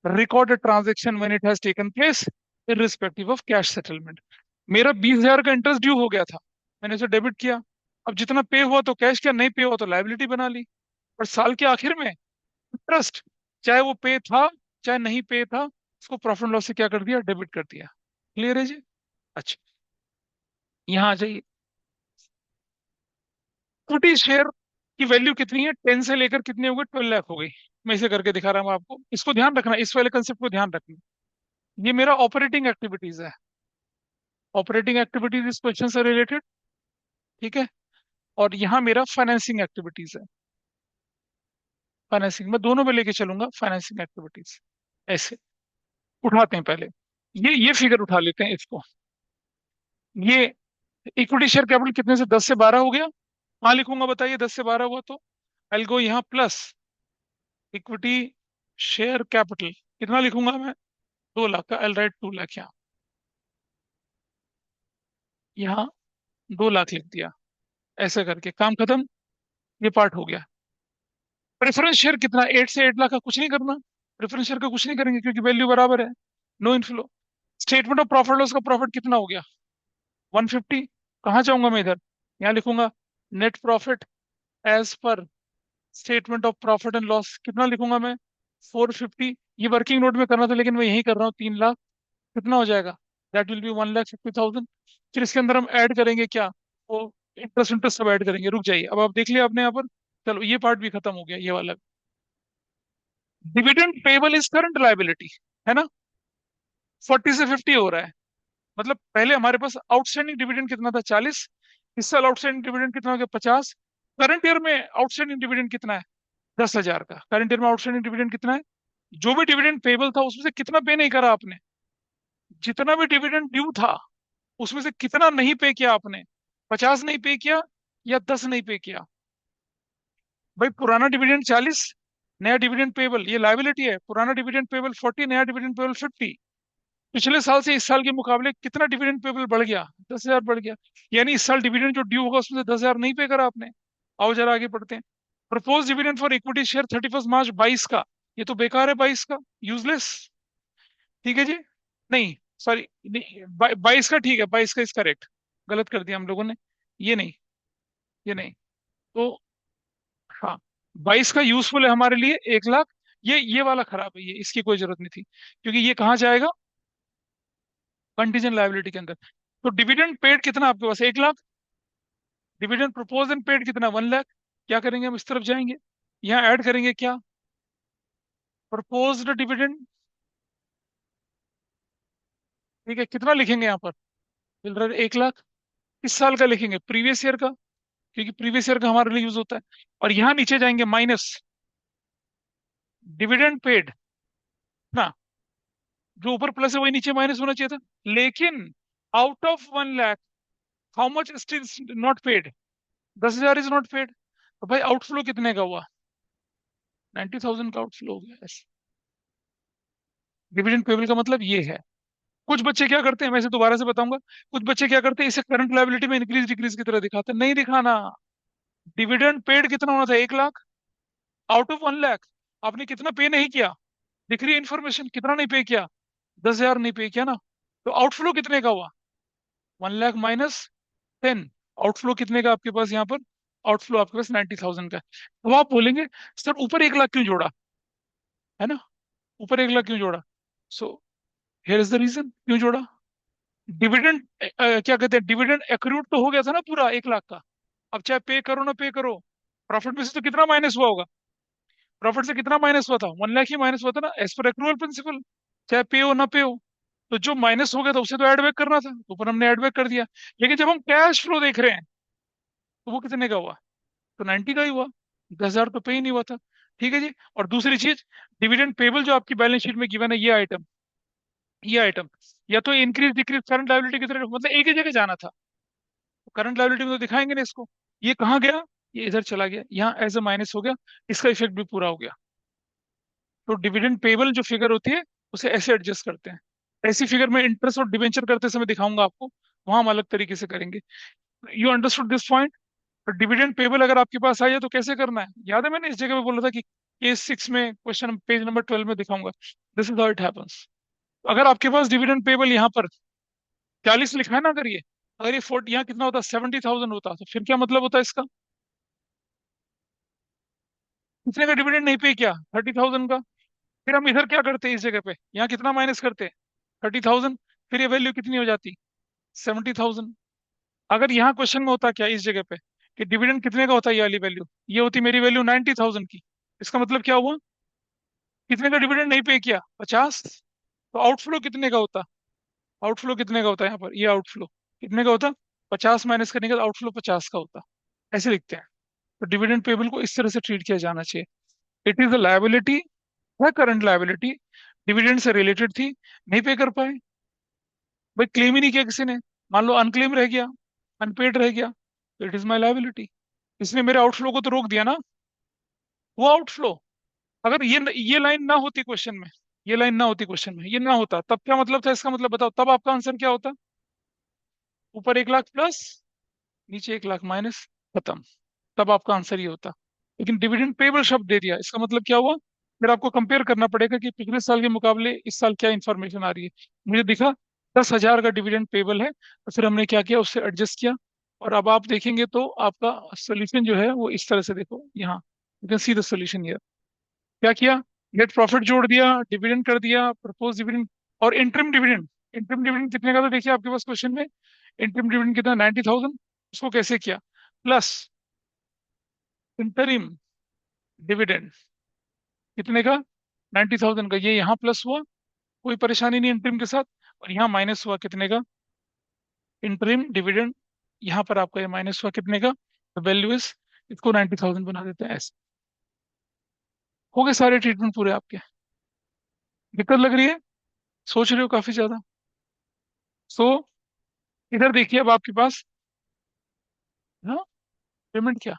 Record transaction when it has taken place irrespective of cash settlement. मेरा 20,000 का इंटरेस्ट ड्यू हो गया था, मैंने उसे डेबिट किया। अब जितना पे हुआ तो कैश किया, नहीं पे हुआ तो लाइबिलिटी बना ली। और साल के आखिर में इंटरेस्ट, चाहे वो पे था चाहे नहीं पे था, उसको प्रॉफिट एंड लॉस से क्या कर दिया? डेबिट कर दिया। क्लियर है जी? अच्छा, यहाँ आ जाइए। इक्विटी शेयर की वैल्यू कितनी है? 10 से लेकर कितनी हो गई? 12 लाख हो गई। मैं इसे करके दिखा रहा हूँ आपको, इसको ध्यान रखना, इस वाले कंसेप्ट को ध्यान रखना। ये मेरा ऑपरेटिंग एक्टिविटीज है। ऑपरेटिंग एक्टिविटीज इस क्वेश्चन से रिलेटेड, ठीक है। और यहाँ मेरा फाइनेंसिंग एक्टिविटीज है। फाइनेंसिंग मैं दोनों में लेके चलूंगा, फाइनेंसिंग एक्टिविटीज। ऐसे उठाते हैं पहले, ये फिगर उठा लेते हैं इसको। ये इक्विटी शेयर कैपिटल कितने से? 10 से 12 हो गया। कहाँ लिखूंगा बताइए? 10 से 12 हुआ तो आई गो यहाँ प्लस इक्विटी शेयर कैपिटल। कितना लिखूंगा मैं? 2 लाख का। आई राइट 2 लाख यहाँ। यहाँ 2 लाख लिख दिया। ऐसे करके काम खत्म। ये पार्ट हो गया। प्रेफरेंस शेयर कितना? 8 से 8 लाख का कुछ नहीं करना। प्रेफरेंस शेयर का कुछ नहीं करेंगे क्योंकि वैल्यू बराबर है। No inflow. Statement of profit loss का प्रॉफिट कितना हो गया? 150। कहाँ जाऊंगा मैं? इधर यहाँ लिखूंगा net profit as per statement of profit and loss. कितना लिखूंगा मैं? 450। ये वर्किंग नोट में करना था लेकिन मैं यही कर रहा हूँ। 3 लाख। कितना हो जाएगा? That will be 1,50,000। फिर इसके अंदर हम ऐड करेंगे क्या? वो इंटरेस्ट इंटरेस्ट सब ऐड करेंगे। रुक जाइए, अब आप देख लिया आपने यहाँ पर। चलो ये पार्ट भी खत्म हो गया, ये वाला। Dividend payable is current liability, है ना? 40 से 50 हो रहा है। मतलब पहले हमारे पास आउटस्टैंडिंग डिविडेंड कितना था? 40। इस साल आउटस्टैंडिंग डिविडेंड कितना हो गया? 50। करंट ईयर में आउटस्टैंडिंग डिविडेंड कितना है? 10,000 का। करंट ईयर में आउटस्टैंडिंग डिविडेंड कितना है? जो भी डिविडेंड पेबल था उसमें से कितना पे नहीं करा आपने? जितना भी डिविडेंड ड्यू था उसमें से कितना नहीं पे किया आपने? 50 नहीं पे किया या 10 नहीं पे किया? भाई पुराना डिविडेंड 40, नया डिविडेंड पेबल, ये लाइबिलिटी है। पुराना डिविडेंड पेबल 40, नया डिविडेंड पेबल 50। पिछले साल से इस साल के मुकाबले कितना डिविडेंड पेबल बढ़ गया? 10,000 बढ़ गया। यानी इस साल डिविडेंड जो ड्यू होगा उसमें से 10,000 नहीं पे करा आपने। आओ जरा आगे बढ़ते हैं। Propose dividend for equity share 31 मार्च 22 का। ये तो बेकार है 22 का, यूजलेस। ठीक है जी। नहीं, सॉरी, 22 का ठीक है, 22 का इज करेक्ट। गलत कर दिया हम लोगों ने। ये नहीं, ये नहीं। तो हाँ, 22 का यूजफुल है हमारे लिए 1 लाख। ये वाला खराब है, ये इसकी कोई जरूरत नहीं थी क्योंकि ये कहाँ जाएगा? कंटीजेंट लायबिलिटी के अंदर। तो डिविडेंड पेड कितना आपके पास? 1 lakh. Dividend propose and paid कितना? 1 लाख। क्या करेंगे? हम इस तरफ जाएंगे, यहाँ ऐड करेंगे क्या? Proposed dividend. ठीक है, कितना लिखेंगे यहाँ पर? मिल रहा है 1 लाख। किस साल का लिखेंगे? प्रीवियस ईयर का, क्योंकि प्रीवियस ईयर का हमारे लिए यूज होता है। और यहाँ नीचे जाएंगे माइनस डिविडेंड पेड ना। जो ऊपर प्लस है वही नीचे माइनस होना चाहिए था। लेकिन out of 1 lakh how much still not paid? 10,000 is not paid. तो भाई आउटफ्लो कितने का हुआ? 90,000 का आउटफ्लो हो गया। डिविडेंड पेबल का मतलब ये है। कुछ बच्चे क्या करते हैं, मैं इसे दोबारा से बताऊंगा। कुछ बच्चे क्या करते हैं, इसे करंट लायबिलिटी में इंक्रीज डिक्रीज की तरह दिखाते हैं। नहीं दिखाना। डिविडेंड पेड कितना होना था? 1 लाख। आउट ऑफ 1 लाख आपने कितना पे नहीं किया? दिख रही है इन्फॉर्मेशन, कितना नहीं पे किया? 10,000 नहीं पे किया ना। तो आउटफ्लो कितने का हुआ? 1 लाख -10। आउटफ्लो कितने का आपके पास यहाँ पर? आउटफ्लो आपके पास 90,000 का है। तो आप बोलेंगे सर ऊपर 1 लाख क्यों जोड़ा? है ना? ऊपर 1 लाख क्यों जोड़ा? So here is the reason क्यों जोड़ा। डिविडेंड क्या कहते हैं, डिविडेंड एक्रूड तो हो गया था ना पूरा 1 लाख का। अब चाहे पे करो ना पे करो, प्रॉफिट में से तो कितना माइनस हुआ होगा? प्रॉफिट से कितना माइनस हुआ था? 1 लाख ही माइनस हुआ था ना, एज पर एक्रूअल प्रिंसिपल। चाहे पे हो ना पे हो, तो जो माइनस हो गया था उसे तो एड बैक करना था, तो ऊपर हमने एड बैक कर दिया। लेकिन जब हम कैश फ्लो देख रहे हैं तो वो कितने का हुआ? तो 90 का ही हुआ। 10,000 तो पे ही नहीं हुआ था। ठीक है जी। और दूसरी चीज, डिविडेंड पेबल जो आपकी बैलेंस शीट में गिवन है, ये आइटम या तो इंक्रीज डिक्रीज करंट लायबिलिटी की तरफ, मतलब एक ही जगह जाना था। करंट लायबिलिटी में तो दिखाएंगे ना इसको। ये कहाँ गया? ये इधर चला गया, यहाँ एज ए माइनस हो गया। इसका इफेक्ट भी पूरा हो गया। तो डिविडेंड पेबल जो फिगर होती है उसे ऐसे एडजस्ट करते हैं। ऐसी फिगर में इंटरेस्ट और डिवेंचर करते समय दिखाऊंगा आपको, वहां हम अलग तरीके से करेंगे। You understood this point? Dividend payable अगर आपके पास आई है तो कैसे करना है, याद है मैंने इस जगह पे बोला था कि केस 6 में क्वेश्चन पेज नंबर 12 में दिखाऊंगा। This is how it happens. अगर आपके पास डिविडेंड पेबल यहाँ पर 40 लिखा है ना, अगर ये 40 यहाँ कितना होता, 70,000 होता, तो फिर क्या मतलब होता है इसका? कितने का डिविडेंड नहीं पे किया? 30,000 का। फिर हम इधर क्या करते हैं, इस जगह पे यहाँ कितना माइनस करते? 30,000। फिर ये वैल्यू कितनी हो जाती? 70,000। अगर यहाँ क्वेश्चन में होता क्या इस जगह पे कि डिविडेंड कितने का होता है, ये वाली वैल्यू, ये होती मेरी वैल्यू 90,000 की। इसका मतलब क्या हुआ? कितने का डिविडेंड नहीं पे किया? 50। तो आउटफ्लो कितने का होता? आउटफ्लो कितने का होता है यहाँ पर, ये आउटफ्लो कितने का होता? 50 माइनस करने का आउटफ्लो 50 का होता। ऐसे लिखते हैं। तो डिविडेंड पेबल को इस तरह से ट्रीट किया जाना चाहिए। इट इज अ लायबिलिटी, है करंट लायबिलिटी, डिविडेंड से रिलेटेड थी, नहीं पे कर पाए, भाई क्लेम ही नहीं किया किसी ने, मान लो अनक्लेम रह गया, अनपेड रह गया, तो इट इज माई लायबिलिटी। इसने मेरे आउटफ्लो को तो रोक दिया ना, वो आउटफ्लो। अगर ये लाइन ना होती क्वेश्चन में, ये लाइन ना होती क्वेश्चन में, ये ना होता, तब क्या मतलब था इसका? मतलब बताओ, तब आपका आंसर क्या होता? ऊपर 1 लाख प्लस, नीचे 1 लाख माइनस, खत्म। तब आपका आंसर ये होता। लेकिन डिविडेंड पेबल शब्द दे दिया, इसका मतलब क्या हुआ? फिर आपको कंपेयर करना पड़ेगा कि पिछले साल के मुकाबले इस साल क्या इन्फॉर्मेशन आ रही है। मुझे दिखा 10,000 का डिविडेंड पेबल है, तो फिर हमने क्या किया, उससे एडजस्ट किया। और अब आप देखेंगे तो आपका सोल्यूशन जो है वो इस तरह से, देखो यहाँ, you can see the solution here. क्या किया? नेट प्रॉफिट जोड़ दिया, डिविडेंड कर दिया, प्रपोज डिविडेंड, और इंटरिम डिविडेंड। इंटरिम डिविडेंड कितने का था देखिए आपके पास क्वेश्चन में, इंटरिम डिविडेंड कितना, 90,000। उसको कैसे किया? प्लस इंटरिम डिविडेंड कितने का, 90,000 का, ये यहाँ प्लस हुआ, कोई परेशानी नहीं इंटरिम के साथ। और यहाँ माइनस हुआ कितने का, इंटरिम डिविडेंड, यहाँ पर आपका ये माइनस हुआ कितने का, वैल्यू इज, इसको 90,000 बना देते हैं ऐसे। हो गए सारे ट्रीटमेंट पूरे आपके। दिक्कत लग रही है? सोच रहे हो काफी ज्यादा? सो इधर देखिए अब आपके पास, हाँ, पेमेंट क्या,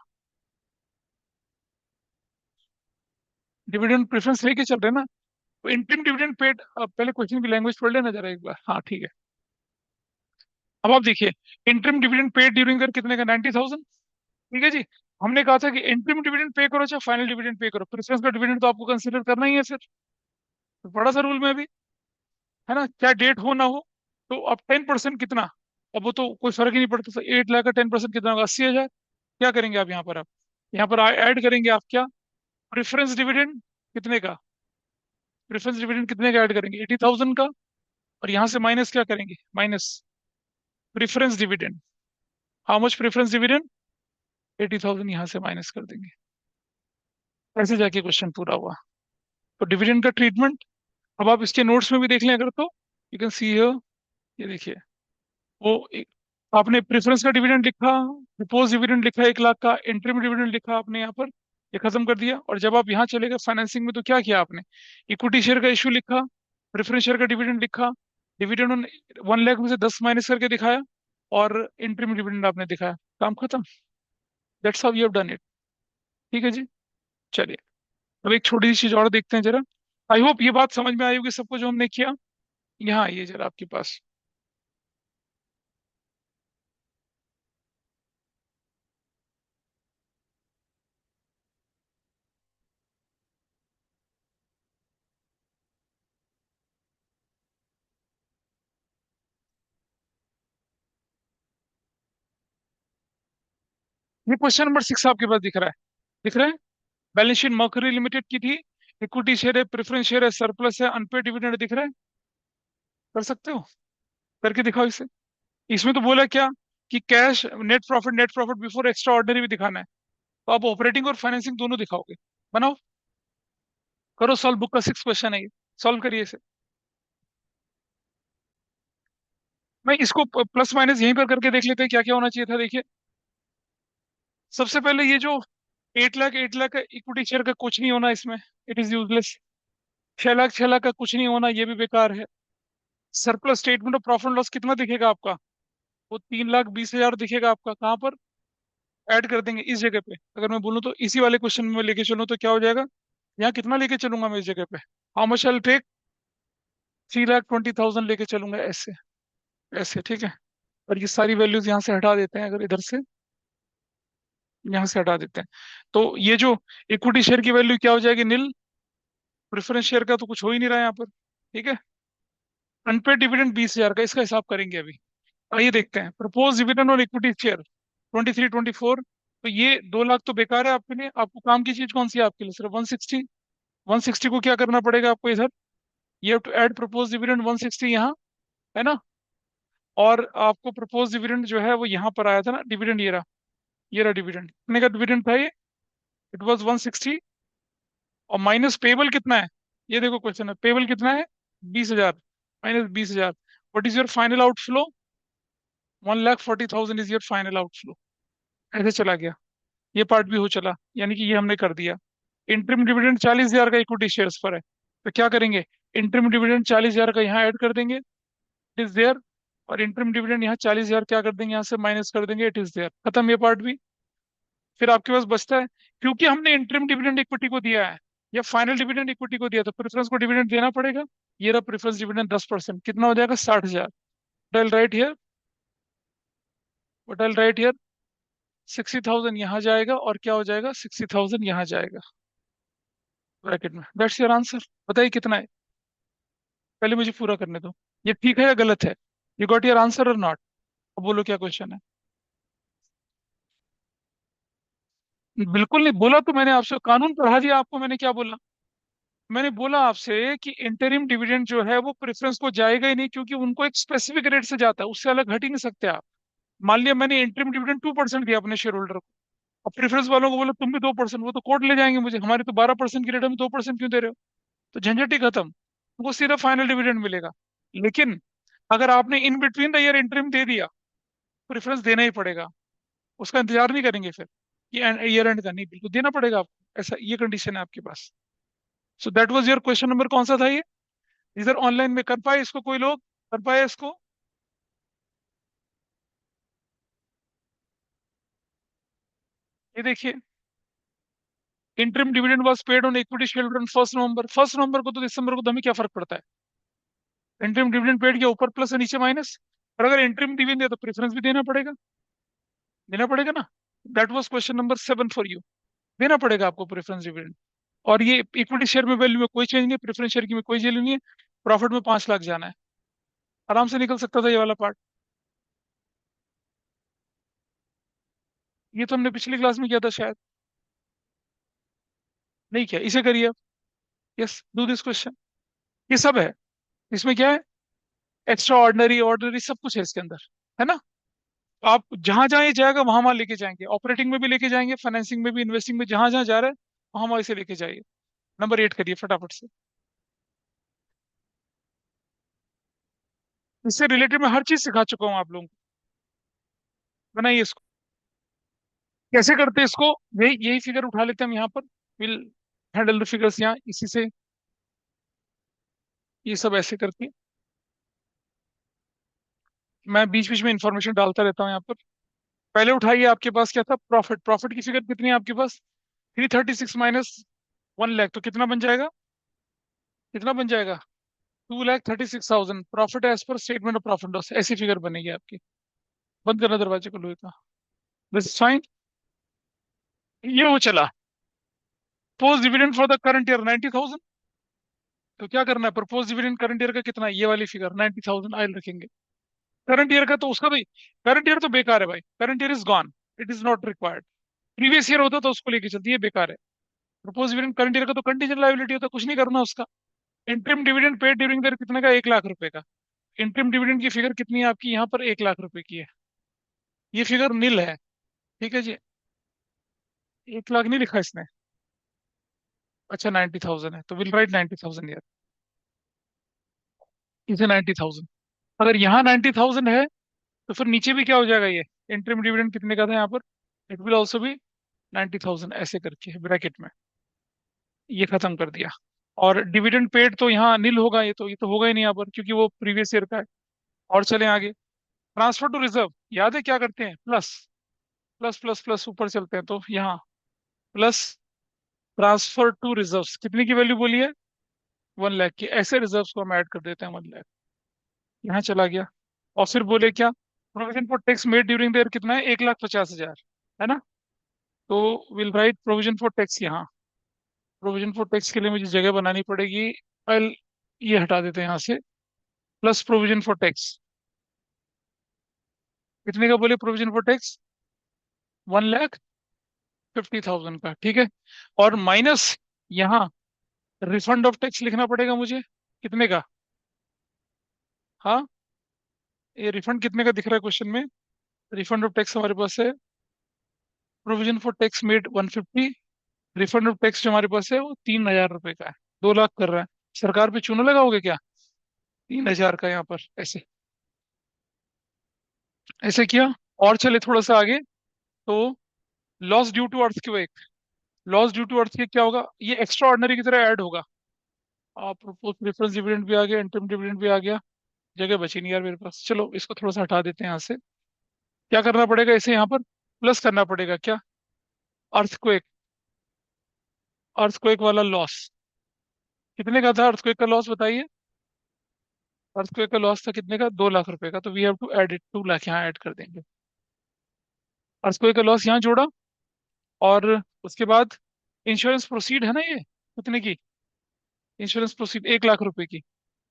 डिविडेंड प्रेफरेंस लेके चल रहे हैं ना, तो इंटरिम डिविडेंड पेड, पहले क्वेश्चन की लैंग्वेज पढ़ लेना जरा एक बार, हाँ ठीक है। अब आप देखिए, interim dividend paid during year कितने का, 90,000। ठीक है जी। हमने कहा था कि इंटरिम डिविडेंड पे करो चाहे फाइनल डिविडेंड पे करो, प्रेफरेंस का डिविडेंड तो आपको कंसीडर करना ही है फिर, तो बड़ा सा रूल में भी, है ना, क्या डेट हो ना हो। तो अब 10% कितना, अब वो तो कोई फर्क ही नहीं पड़ता, तो 8 लाख का 10% कितना होगा, 80,000। क्या करेंगे आप यहाँ पर, आप यहाँ पर ऐड करेंगे आप क्या, प्रेफरेंस डिविडेंड कितने का, प्रेफरेंस डिविडेंड कितने का ऐड करेंगे, 80,000 का। और यहाँ से माइनस क्या करेंगे, minus preference dividend. How much preference dividend, 80,000 यहाँ से माइनस कर देंगे। ऐसे जाके क्वेश्चन पूरा हुआ। तो डिविडेंड का ट्रीटमेंट अब आप इसके नोट्स में भी देख लें अगर, तो यू कैन सी हियर, ये देखिए, वो आपने प्रेफरेंस का डिविडेंड लिखा, प्रपोज डिविडेंड लिखा 1 लाख का, इंटरिम डिविडेंड लिखा आपने यहाँ पर, ये खत्म कर दिया। और जब आप यहाँ चले गए फाइनेंसिंग में, तो क्या किया आपने, इक्विटी शेयर का इशू लिखा, प्रेफरेंस शेयर का डिविडेंड लिखा, डिविडेंड 1 लाख में से 10 माइनस करके दिखाया, और इंटरिम डिविडेंड आपने दिखाया, काम खत्म। That's how you have done it. ठीक है जी। चलिए, अब एक छोटी सी चीज और देखते हैं जरा। आई होप ये बात समझ में आई होगी सबको जो हमने किया। यहाँ आइए जरा आपके पास, ये क्वेश्चन नंबर 6 आपके पास दिख रहा है, दिख रहा है? बैलेंस शीट मर्करी लिमिटेड की थी, इक्विटी शेयर है, प्रेफरेंस शेयर है, सरप्लस है, अनपेड डिविडेंड दिख रहा है? कर सकते हो? करके दिखाओ इसे। इसमें तो बोला क्या कि cash, net profit before extra ordinary भी दिखाना है, तो आप ऑपरेटिंग और फाइनेंसिंग दोनों दिखाओगे। बनाओ, करो सॉल्व, बुक का 6 क्वेश्चन है ये, सॉल्व करिए इसे। मैं इसको प्लस माइनस यहीं पर करके देख लेते हैं क्या क्या होना चाहिए था, देखिए। सबसे पहले ये जो 8 लाख, 8 लाख का इक्विटी शेयर का कुछ नहीं होना इसमें, it is useless. 6 lakh, 6 lakh का कुछ नहीं होना, ये भी बेकार है। Surplus statement of profit loss कितना दिखेगा आपका, वो 3,20,000 दिखेगा आपका, कहाँ पर ऐड कर देंगे, इस जगह पे। अगर मैं बोलूँ तो इसी वाले क्वेश्चन में लेके चलूँ तो क्या हो जाएगा, यहाँ कितना लेके चलूंगा मैं इस जगह पे, हाउ मच आई टेक, 3,20,000 लेके चलूंगा ऐसे, ऐसे ठीक है। और ये सारी वैल्यूज यहाँ से हटा देते हैं, अगर इधर से यहाँ से हटा देते हैं, तो ये जो इक्विटी शेयर की वैल्यू क्या हो जाएगी, नील। प्रेफरेंस शेयर का तो कुछ हो ही नहीं रहा है यहाँ पर, ठीक है। अनपेड डिविडेंड 20,000 का, इसका हिसाब करेंगे अभी। आइए देखते हैं, प्रपोज डिविडेंड और इक्विटी शेयर 23-24। तो ये 2 लाख तो बेकार है आपके लिए। आपको काम की चीज कौन सी है आपके लिए, सिर्फ 160। 160 को क्या करना पड़ेगा आपको इधर, ये have to add propose dividend 160 यहाँ, है ना। और आपको प्रपोज डिविडेंड जो है वो यहाँ पर आया था ना, डिविडेंड ये रहा, ये रहा डिविडेंड, कितने का डिविडेंड था ये, इट वाज 160। और माइनस पेबल कितना है, ये देखो क्वेश्चन है, पेबल कितना है, 20,000, minus 20,000। What is your final outflow, 1,40,000 is your final outflow. ऐसे चला गया, ये पार्ट भी हो चला, यानी कि ये हमने कर दिया। इंटरिम डिविडेंड 40,000 का इक्विटी शेयर्स पर है, तो क्या करेंगे, इंटरिम डिविडेंड 40,000 का यहाँ ऐड कर देंगे, इट इज देयर। और इंटरिम डिविडेंड यहाँ 40,000 क्या कर देंगे, यहाँ से माइनस कर देंगे, इट इज देयर, खत्म ये पार्ट भी। फिर आपके पास बचता है, क्योंकि हमने इंटरिम डिविडेंड इक्विटी को दिया है या फाइनल डिविडेंड इक्विटी को दिया, तो प्रेफरेंस को डिविडेंड देना पड़ेगा। ये रहा प्रेफरेंस डिविडेंड 10%, कितना हो जाएगा, 60,000। What right here, what right here, 60,000 यहाँ जाएगा, और क्या हो जाएगा, 60,000 यहाँ जाएगा ब्रैकेट में। That's your answer. बताइए कितना है, पहले मुझे पूरा करने दो। ये ठीक है या गलत है, यू गॉट योर आंसर और नॉट। अब बोलो क्या क्वेश्चन है। बिल्कुल नहीं बोला, तो मैंने आपसे कानून पढ़ा दिया आपको, मैंने क्या बोला, मैंने बोला आपसे कि इंटरिम डिविडेंड जो है वो प्रेफरेंस को जाएगा ही नहीं, क्योंकि उनको एक स्पेसिफिक रेट से जाता है, उससे अलग हट ही नहीं सकते आप। मान लिया मैंने इंटरिम डिविडेंड 2% दिया अपने शेयर होल्डर को, अब प्रेफरेंस वालों को बोला तुम भी 2%, वो तो कोर्ट ले जाएंगे मुझे, हमारी तो 12% की रेट, हमें 2% क्यों दे रहे हो। तो झंझट ही खत्म, उनको सीधा फाइनल डिविडेंड मिलेगा। लेकिन अगर आपने in between the year interim दे दिया, प्रेफरेंस देना ही पड़ेगा, उसका इंतजार नहीं करेंगे फिर कि ईयर एंड का, नहीं बिल्कुल देना पड़ेगा आपको, ऐसा ये कंडीशन है आपके पास। So that was your question number, कौन सा था ये। इधर ऑनलाइन में कर पाए इसको कोई लोग, कर पाए इसको। ये देखिए, interim dividend was paid on equity share on 1 नवंबर, 1 नवंबर को तो दिसंबर को तो हमें क्या फर्क पड़ता है। इंटरिम डिविडेंड पेड किया, ऊपर प्लस है नीचे माइनस। और अगर इंटरिम डिविडेंड दिया तो प्रेफरेंस भी देना पड़ेगा, देना पड़ेगा ना। That was question number 7 for you, देना पड़ेगा आपको प्रेफरेंस डिविडेंड। और ये इक्विटी शेयर में वैल्यू में कोई चेंज नहीं है, प्रेफरेंस शेयर की में कोई वैल्यू नहीं है। प्रॉफिट में 5 लाख जाना है, आराम से निकल सकता था ये वाला पार्ट। ये तो हमने पिछली क्लास में किया था शायद, नहीं किया, इसे करिए आप। Yes, do this question. ये सब है, इसमें क्या है, एक्स्ट्रा ऑर्डिनरी ऑर्डिनरी सब कुछ है इसके अंदर, है ना। आप जहां जहां ये जाएगा वहां वहां लेके जाएंगे, ऑपरेटिंग में भी लेके जाएंगे, फाइनेंसिंग में भी, इन्वेस्टिंग में, जहां जहां जा रहा है वहां वहां इसे लेके जाइए। नंबर 8 करिए फटाफट से, इससे रिलेटेड मैं हर चीज सिखा चुका हूँ आप लोगों को। बनाइए इसको, कैसे करते हैं इसको, यही यही फिगर उठा लेते हैं हम यहाँ पर, विल हैंडल द फिगर्स यहाँ इसी से, ये सब ऐसे करके। मैं बीच बीच में इंफॉर्मेशन डालता रहता हूँ यहाँ पर। पहले उठाइए, आपके पास क्या था, प्रॉफिट, प्रॉफिट की फिगर कितनी है आपके पास, 336 माइनस 1 लाख, तो कितना बन जाएगा, कितना बन जाएगा, 2,36,000। Profit as per statement of profit loss, ऐसी फिगर बनेगी आपकी। बंद करना दरवाजे को लोहे का, दिस फाइन। ये वो चला, post dividend for the current year 90,000। तो क्या करना है, प्रपोज डिविडेंड करंट ईयर का कितना है, ये वाली फिगर 90,000 आयल रखेंगे। करंट ईयर का तो उसका भी, करंट ईयर तो बेकार है भाई, current year is gone, it is not required. Previous year होता तो उसको लेके चलती है, बेकार है। प्रपोज डिविडेंड करंट ईयर का तो कंटीजेंट लायबिलिटी होता, कुछ नहीं करना उसका। Interim dividend paid during the कितने का, 1 लाख रुपए का। इंटरिम डिविडेंड की फिगर कितनी है आपकी यहाँ पर, 1 लाख रुपए की है। ये फिगर नील है, ठीक है जी। 1 लाख नहीं लिखा इसने, अच्छा 90,000 है, तो विल राइट 90,000 ईयर, इसे 90,000। अगर यहाँ 90,000 है तो फिर नीचे भी क्या हो जाएगा, ये इंटरिम डिविडेंड कितने का था यहाँ पर, इट विल ऑल्सो भी 90,000, ऐसे करके ब्रैकेट में ये खत्म कर दिया। और डिविडेंड पेड तो यहाँ नील होगा, ये तो होगा ही नहीं यहाँ पर, क्योंकि वो प्रीवियस ईयर का है। और चलें आगे, ट्रांसफर टू रिजर्व, याद है क्या करते हैं, प्लस प्लस प्लस प्लस ऊपर चलते हैं, तो यहाँ प्लस ट्रांसफर टू रिजर्व कितने की वैल्यू बोली है, 1 लाख की, ऐसे रिजर्व्स को हम ऐड कर देते हैं 1 लाख। यहाँ चला गया। और फिर बोले क्या, provision for tax made during the year कितना है, 1,50,000, है ना। तो will write provision for tax यहाँ। प्रोविजन फॉर टैक्स के लिए मुझे जगह बनानी पड़ेगी। I'll- ये हटा देते हैं यहाँ से। प्लस प्रोविजन फॉर टैक्स, कितने का बोले प्रोविजन फॉर टैक्स, 1,50,000 का, ठीक है। और माइनस यहाँ रिफंड ऑफ टैक्स लिखना पड़ेगा मुझे, कितने का। हाँ, ये रिफंड कितने का दिख रहा है क्वेश्चन में। रिफंड ऑफ टैक्स हमारे पास है, provision for tax made 150, refund of tax जो हमारे पास है वो 3,000 रुपए का है। 2 लाख कर रहा है। सरकार पे चूना लगाओगे क्या, 3,000 का यहाँ पर, ऐसे ऐसे किया। और चले थोड़ा सा आगे, तो loss due to earthquake. Loss due to earthquake क्या होगा, ये एक्स्ट्रा ऑर्डिनरी की तरह ऐड होगा। आप प्रोपोज प्रेफरेंस डिविडेंड भी आ गया, इंटरम डिविडेंड भी आ गया। जगह बची नहीं यार मेरे पास, चलो इसको थोड़ा सा हटा देते हैं यहाँ से। क्या करना पड़ेगा इसे यहाँ पर, प्लस करना पड़ेगा क्या, अर्थक्वेक, अर्थक्वेक वाला लॉस। कितने का था अर्थक्वेक का लॉस बताइए। अर्थक्वेक का लॉस था कितने का, 2 लाख रुपए का, तो we have to add it, 2 lakh यहाँ ऐड कर देंगे। अर्थक्वेक का लॉस यहाँ जोड़ा। और उसके बाद इंश्योरेंस प्रोसीड है ना ये, कितने की, इंश्योरेंस प्रोसीड 1 लाख रुपए की।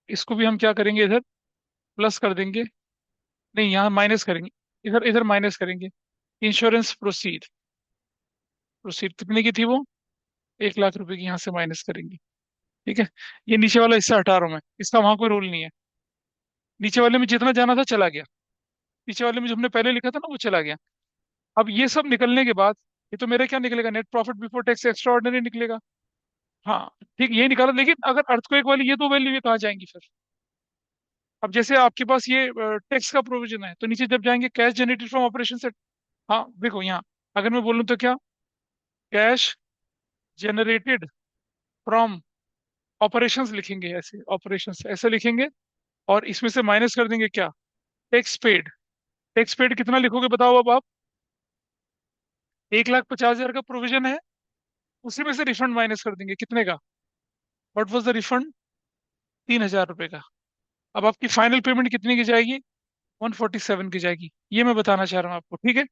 इसको भी हम क्या करेंगे इधर, प्लस कर देंगे। नहीं, यहाँ माइनस करेंगे, इधर इधर माइनस करेंगे। इंश्योरेंस प्रोसीड, प्रोसीड कितने की थी वो, 1 लाख रुपए की, यहाँ से माइनस करेंगे। ठीक है। ये नीचे वाला हिस्सा हटा रहा हूँ मैं, इसका वहां कोई रूल नहीं है। नीचे वाले में जितना जाना था चला गया, नीचे वाले में जो हमने पहले लिखा था ना वो चला गया। अब ये सब निकलने के बाद ये तो मेरा क्या निकलेगा, net profit before tax extra ordinary निकलेगा। हाँ, ठीक, ये निकाला, लेकिन अगर अर्थक्वेक वाली ये दो वैल्यू ये कहाँ जाएंगी फिर। अब जैसे आपके पास ये टैक्स का प्रोविजन है, तो नीचे जब जाएंगे कैश जनरेटेड फ्रॉम ऑपरेशन से। हाँ देखो यहाँ, अगर मैं बोलूँ तो क्या, कैश जनरेटेड फ्रॉम ऑपरेशंस लिखेंगे, ऐसे ऑपरेशंस ऐसे लिखेंगे। और इसमें से माइनस कर देंगे क्या, टैक्स पेड। टैक्स पेड कितना लिखोगे बताओ अब आप, 1,50,000 का प्रोविजन है, उसी में से रिफंड माइनस कर देंगे, कितने का, व्हाट वाज द रिफंड, 3,000 रुपए का। अब आपकी फाइनल पेमेंट कितने की जाएगी, 147 की जाएगी। ये मैं बताना चाह रहा हूँ आपको, ठीक है।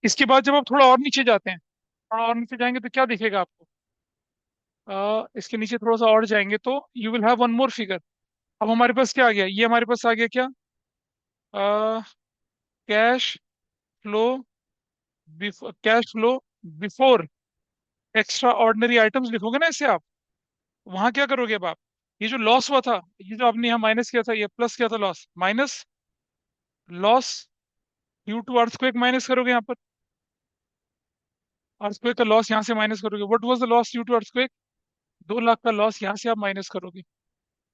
इसके बाद जब आप थोड़ा और नीचे जाते हैं, थोड़ा और नीचे जाएंगे तो क्या दिखेगा आपको, इसके नीचे थोड़ा सा और जाएंगे तो you will have one more figure. अब हमारे पास क्या आ गया, ये हमारे पास आ गया क्या, cash flow, cash flow before extra ordinary items लिखोगे ना ऐसे आप। वहां क्या करोगे अब आप, ये जो लॉस हुआ था, ये जो आपने यहाँ माइनस किया था, ये प्लस किया था loss, minus loss due to earthquake minus करोगे यहाँ पर। अर्थक्वेक का लॉस यहाँ से माइनस करोगे, what was the loss due to earthquake, 2 lakh का लॉस यहाँ से आप माइनस करोगे,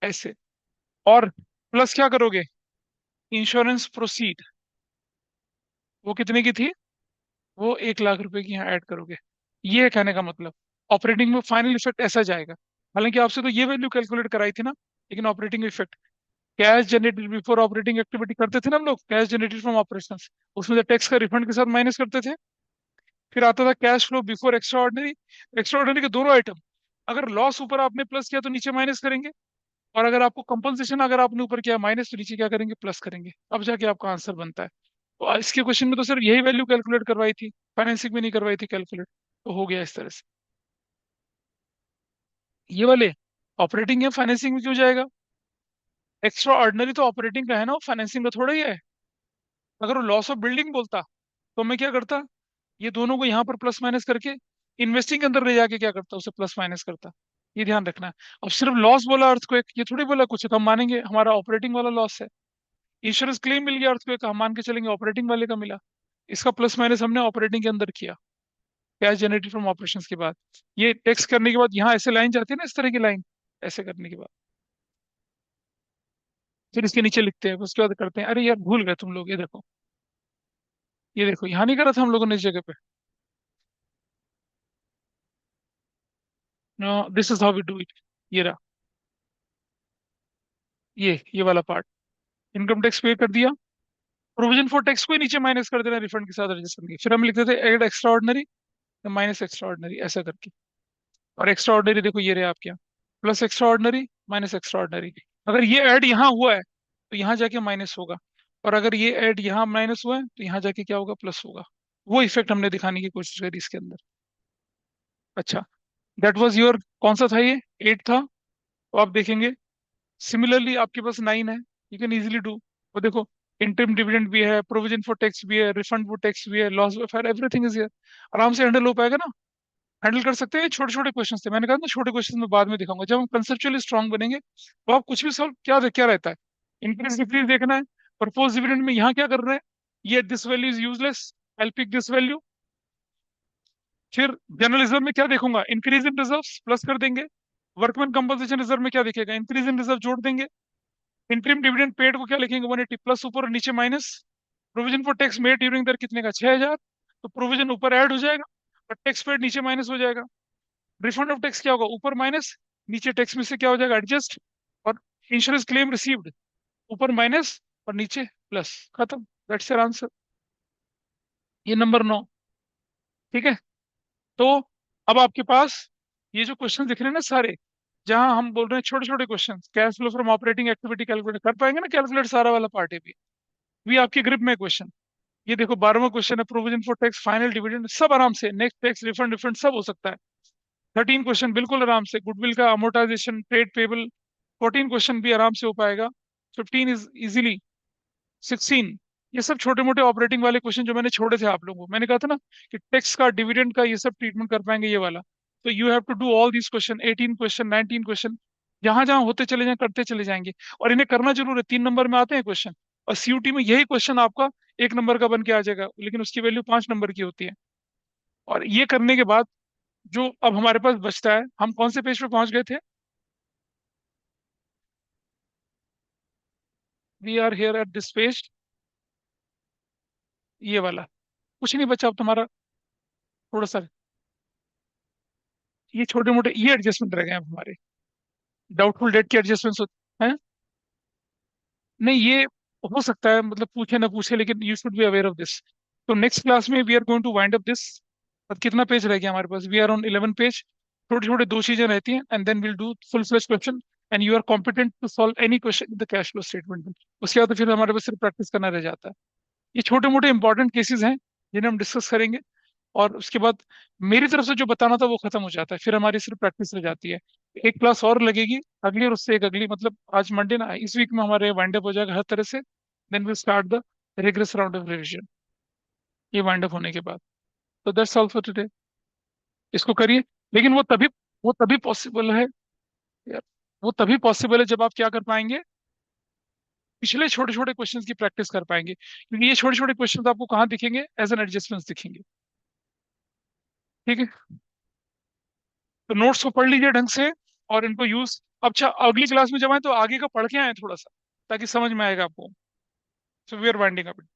ऐसे। और प्लस क्या करोगे, इंश्योरेंस प्रोसीड, वो कितने की थी, वो 1 लाख रुपए की यहाँ ऐड करोगे। ये है कहने का मतलब, ऑपरेटिंग में फाइनल इफेक्ट ऐसा जाएगा। हालांकि आपसे तो ये वैल्यू कैलकुलेट कराई थी ना, लेकिन operating effect, cash generated before operating activity करते थे ना हम लोग, कैश जनरेटेड फ्रॉम ऑपरेशंस, उसमें से टैक्स का रिफंड के साथ माइनस करते थे। फिर आता था cash flow before extra ordinary. Extra ordinary के दोनों आइटम, अगर लॉस ऊपर आपने प्लस किया तो नीचे माइनस करेंगे, और अगर आपको कंपनसेशन अगर आपने ऊपर किया माइनस, तो नीचे क्या करेंगे, प्लस करेंगे। अब जाके आपका आंसर बनता है। तो इसके क्वेश्चन में तो सिर्फ यही वैल्यू कैलकुलेट करवाई थी, फाइनेंसिंग में नहीं करवाई थी कैलकुलेट, तो हो गया इस तरह से। ये वाले ऑपरेटिंग है, फाइनेंसिंग में क्यों जाएगा, एक्स्ट्रा ऑर्डिनरी तो ऑपरेटिंग का है ना, वो फाइनेंसिंग का थोड़ा ही है। अगर वो लॉस ऑफ बिल्डिंग बोलता तो मैं क्या करता, ये दोनों को यहाँ पर प्लस माइनस करके इन्वेस्टिंग के अंदर ले जाके क्या करता, उसे प्लस माइनस करता। ये ध्यान रखना है। अब सिर्फ लॉस बोला अर्थक्वेक, ये थोड़ी बोला कुछ है, तो हम मानेंगे हमारा ऑपरेटिंग वाला लॉस है। इंश्योरेंस क्लेम मिल गया अर्थक्वेक का, हम मान के चलेंगे ऑपरेटिंग वाले का मिला। इसका प्लस माइनस हमने ऑपरेटिंग के अंदर किया, कैश जनरेटेड फ्रॉम ऑपरेशंस के बाद। ये टेक्स करने के बाद यहाँ ऐसे लाइन जाती है ना, इस तरह की लाइन, ऐसे करने के बाद फिर इसके नीचे लिखते हैं, उसके बाद करते हैं। अरे यार भूल गए तुम लोग, ये देखो, ये देखो, यहाँ नहीं करा था हम लोगों ने इस जगह पे। This is how we do it. ये रहा, ये वाला पार्ट, इनकम टैक्स पे कर दिया, प्रोविजन फॉर टैक्स को ही नीचे माइनस कर देना रिफंड के साथ एडजस्ट करके, फिर हम लिखते थे add extraordinary minus extraordinary, ऐसा करके। और एक्स्ट्रा ऑर्डिनरी देखो ये रहे आपके यहाँ, plus extra ordinary minus extra ordinary. अगर ये ऐड यहाँ हुआ है तो यहाँ जाके माइनस होगा, और अगर ये ऐड यहाँ माइनस हुआ है तो यहाँ जाके क्या होगा, प्लस होगा। वो इफेक्ट हमने दिखाने की कोशिश करी इसके अंदर। अच्छा, दैट वाज योर, कौन सा था ये, 8 था। तो आप देखेंगे सिमिलरली आपके पास 9 है, यू कैन इजीली डू। वो देखो, इंटरिम डिविडेंड भी है, प्रोविजन फॉर टैक्स भी है, रिफंड फॉर टैक्स भी है, लॉस वेफेयर, एवरीथिंग इज हियर। आराम से हैंडल हो पाएगा ना। हैंडल कर सकते हैं। छोटे छोटे क्वेश्चन थे, मैंने कहा ना छोटे क्वेश्चन में बाद में दिखाऊंगा, जब हम कंसेप्चुअली स्ट्रांग बनेंगे तो आप कुछ भी सॉल्व, क्या रहता है, इंक्रीज डिक्रीज देखना है। प्रपोज डिविडेंड में यहाँ क्या कर रहे हैं, ये this value is useless, I pick this value. फिर जर्नलिज्म में क्या देखूंगा, इंक्रीज इन रिजर्व प्लस कर देंगे। वर्कमैन कंपनसेशन रिजर्व में क्या दिखेगा, इंक्रीज इन रिजर्व जोड़ देंगे। इंटरिम डिविडेंड पेड को क्या लिखेंगे, 180 प्लस ऊपर और नीचे minus. Provision for tax made during the कितने का, 6,000। तो प्रोविजन ऊपर ऐड हो जाएगा और टैक्स पेड नीचे माइनस हो जाएगा। रिफंड ऑफ टैक्स क्या होगा, ऊपर माइनस, नीचे टैक्स में से क्या हो जाएगा, एडजस्ट। और इंश्योरेंस क्लेम रिसीव्ड, ऊपर माइनस और नीचे प्लस, खत्म। That's your answer. ये नंबर 9। ठीक है। तो अब आपके पास ये जो क्वेश्चन दिख रहे हैं ना सारे, जहां हम बोल रहे हैं छोटे छोटे question, cash flow from operating activity calculate कर पाएंगे ना, कैलकुलेट सारा वाला पार्ट है भी आपकी ग्रिप में क्वेश्चन। ये देखो 12वां क्वेश्चन है, provision for tax final dividend, सब आराम से, नेक्स्ट टैक्स रिफंड रिफंड सब हो सकता है। 13 क्वेश्चन बिल्कुल आराम से, गुडविल का अमोर्टाइजेशन, ट्रेड पेबल। 14 क्वेश्चन भी आराम से हो पाएगा। 15 इज इजीली। 16, ये सब छोटे मोटे ऑपरेटिंग वाले क्वेश्चन जो मैंने छोड़े थे आप लोगों को, मैंने कहा था ना कि टैक्स का, डिविडेंड का, ये सब ट्रीटमेंट कर पाएंगे ये वाला। तो you have to do all these question, 18 question, 19 question, जहां जहां होते चले जाएं करते चले जाएंगे। और इन्हें करना जरूर है, 3 नंबर में आते हैं क्वेश्चन। और सीयूटी में यही क्वेश्चन आपका 1 नंबर का बन के आ जाएगा, लेकिन उसकी वैल्यू 5 नंबर की होती है। और ये करने के बाद जो अब हमारे पास बचता है, हम कौन से पेज पे पहुंच गए थे, we are here at this page, ये वाला। कुछ नहीं बचा अब तुम्हारा, थोड़ा सा ये छोटे मोटे ये एडजस्टमेंट रह गए हैं अब हमारे। डाउटफुल डेट के एडजस्टमेंट हैं। नहीं ये हो सकता है, मतलब पूछे ना पूछे, लेकिन you should be aware of this. तो नेक्स्ट क्लास में we are going to wind up this. अब कितना पेज रह गया हमारे पास, वी आर ऑन 11 पेज। छोटे छोटे दो चीजें रहती हैं, and then will do full flesh question, and you are competent to solve any question in the cash flow statement. उसके बाद तो फिर हमारे पास सिर्फ प्रैक्टिस करना रह जाता है। ये छोटे मोटे इंपॉर्टेंट केसेस हैं जिन्हें हम डिस्कस करेंगे। और उसके बाद मेरी तरफ से जो बताना था वो खत्म हो जाता है, फिर हमारी सिर्फ प्रैक्टिस रह जाती है। एक क्लास और लगेगी अगली, और उससे एक अगली, मतलब आज मंडे ना, इस वीक में हमारे वाइंड अप हो जाएगा हर तरह से। Then will start the rigorous round of revision, ये वाइंड अप होने के बाद। तो दैट्स ऑल फॉर टुडे। इसको करिए। लेकिन वो तभी पॉसिबल है यार, वो तभी पॉसिबल है जब आप क्या कर पाएंगे, पिछले छोटे छोटे क्वेश्चंस की प्रैक्टिस कर पाएंगे, क्योंकि ये छोटे छोटे क्वेश्चंस आपको कहाँ दिखेंगे, एज एन एडजस्टमेंट दिखेंगे। ठीक है। तो नोट्स को पढ़ लीजिए ढंग से, और इनको यूज, अच्छा अगली क्लास में जब आए तो आगे का पढ़ के आए थोड़ा सा, ताकि समझ में आएगा आपको। So we are winding up.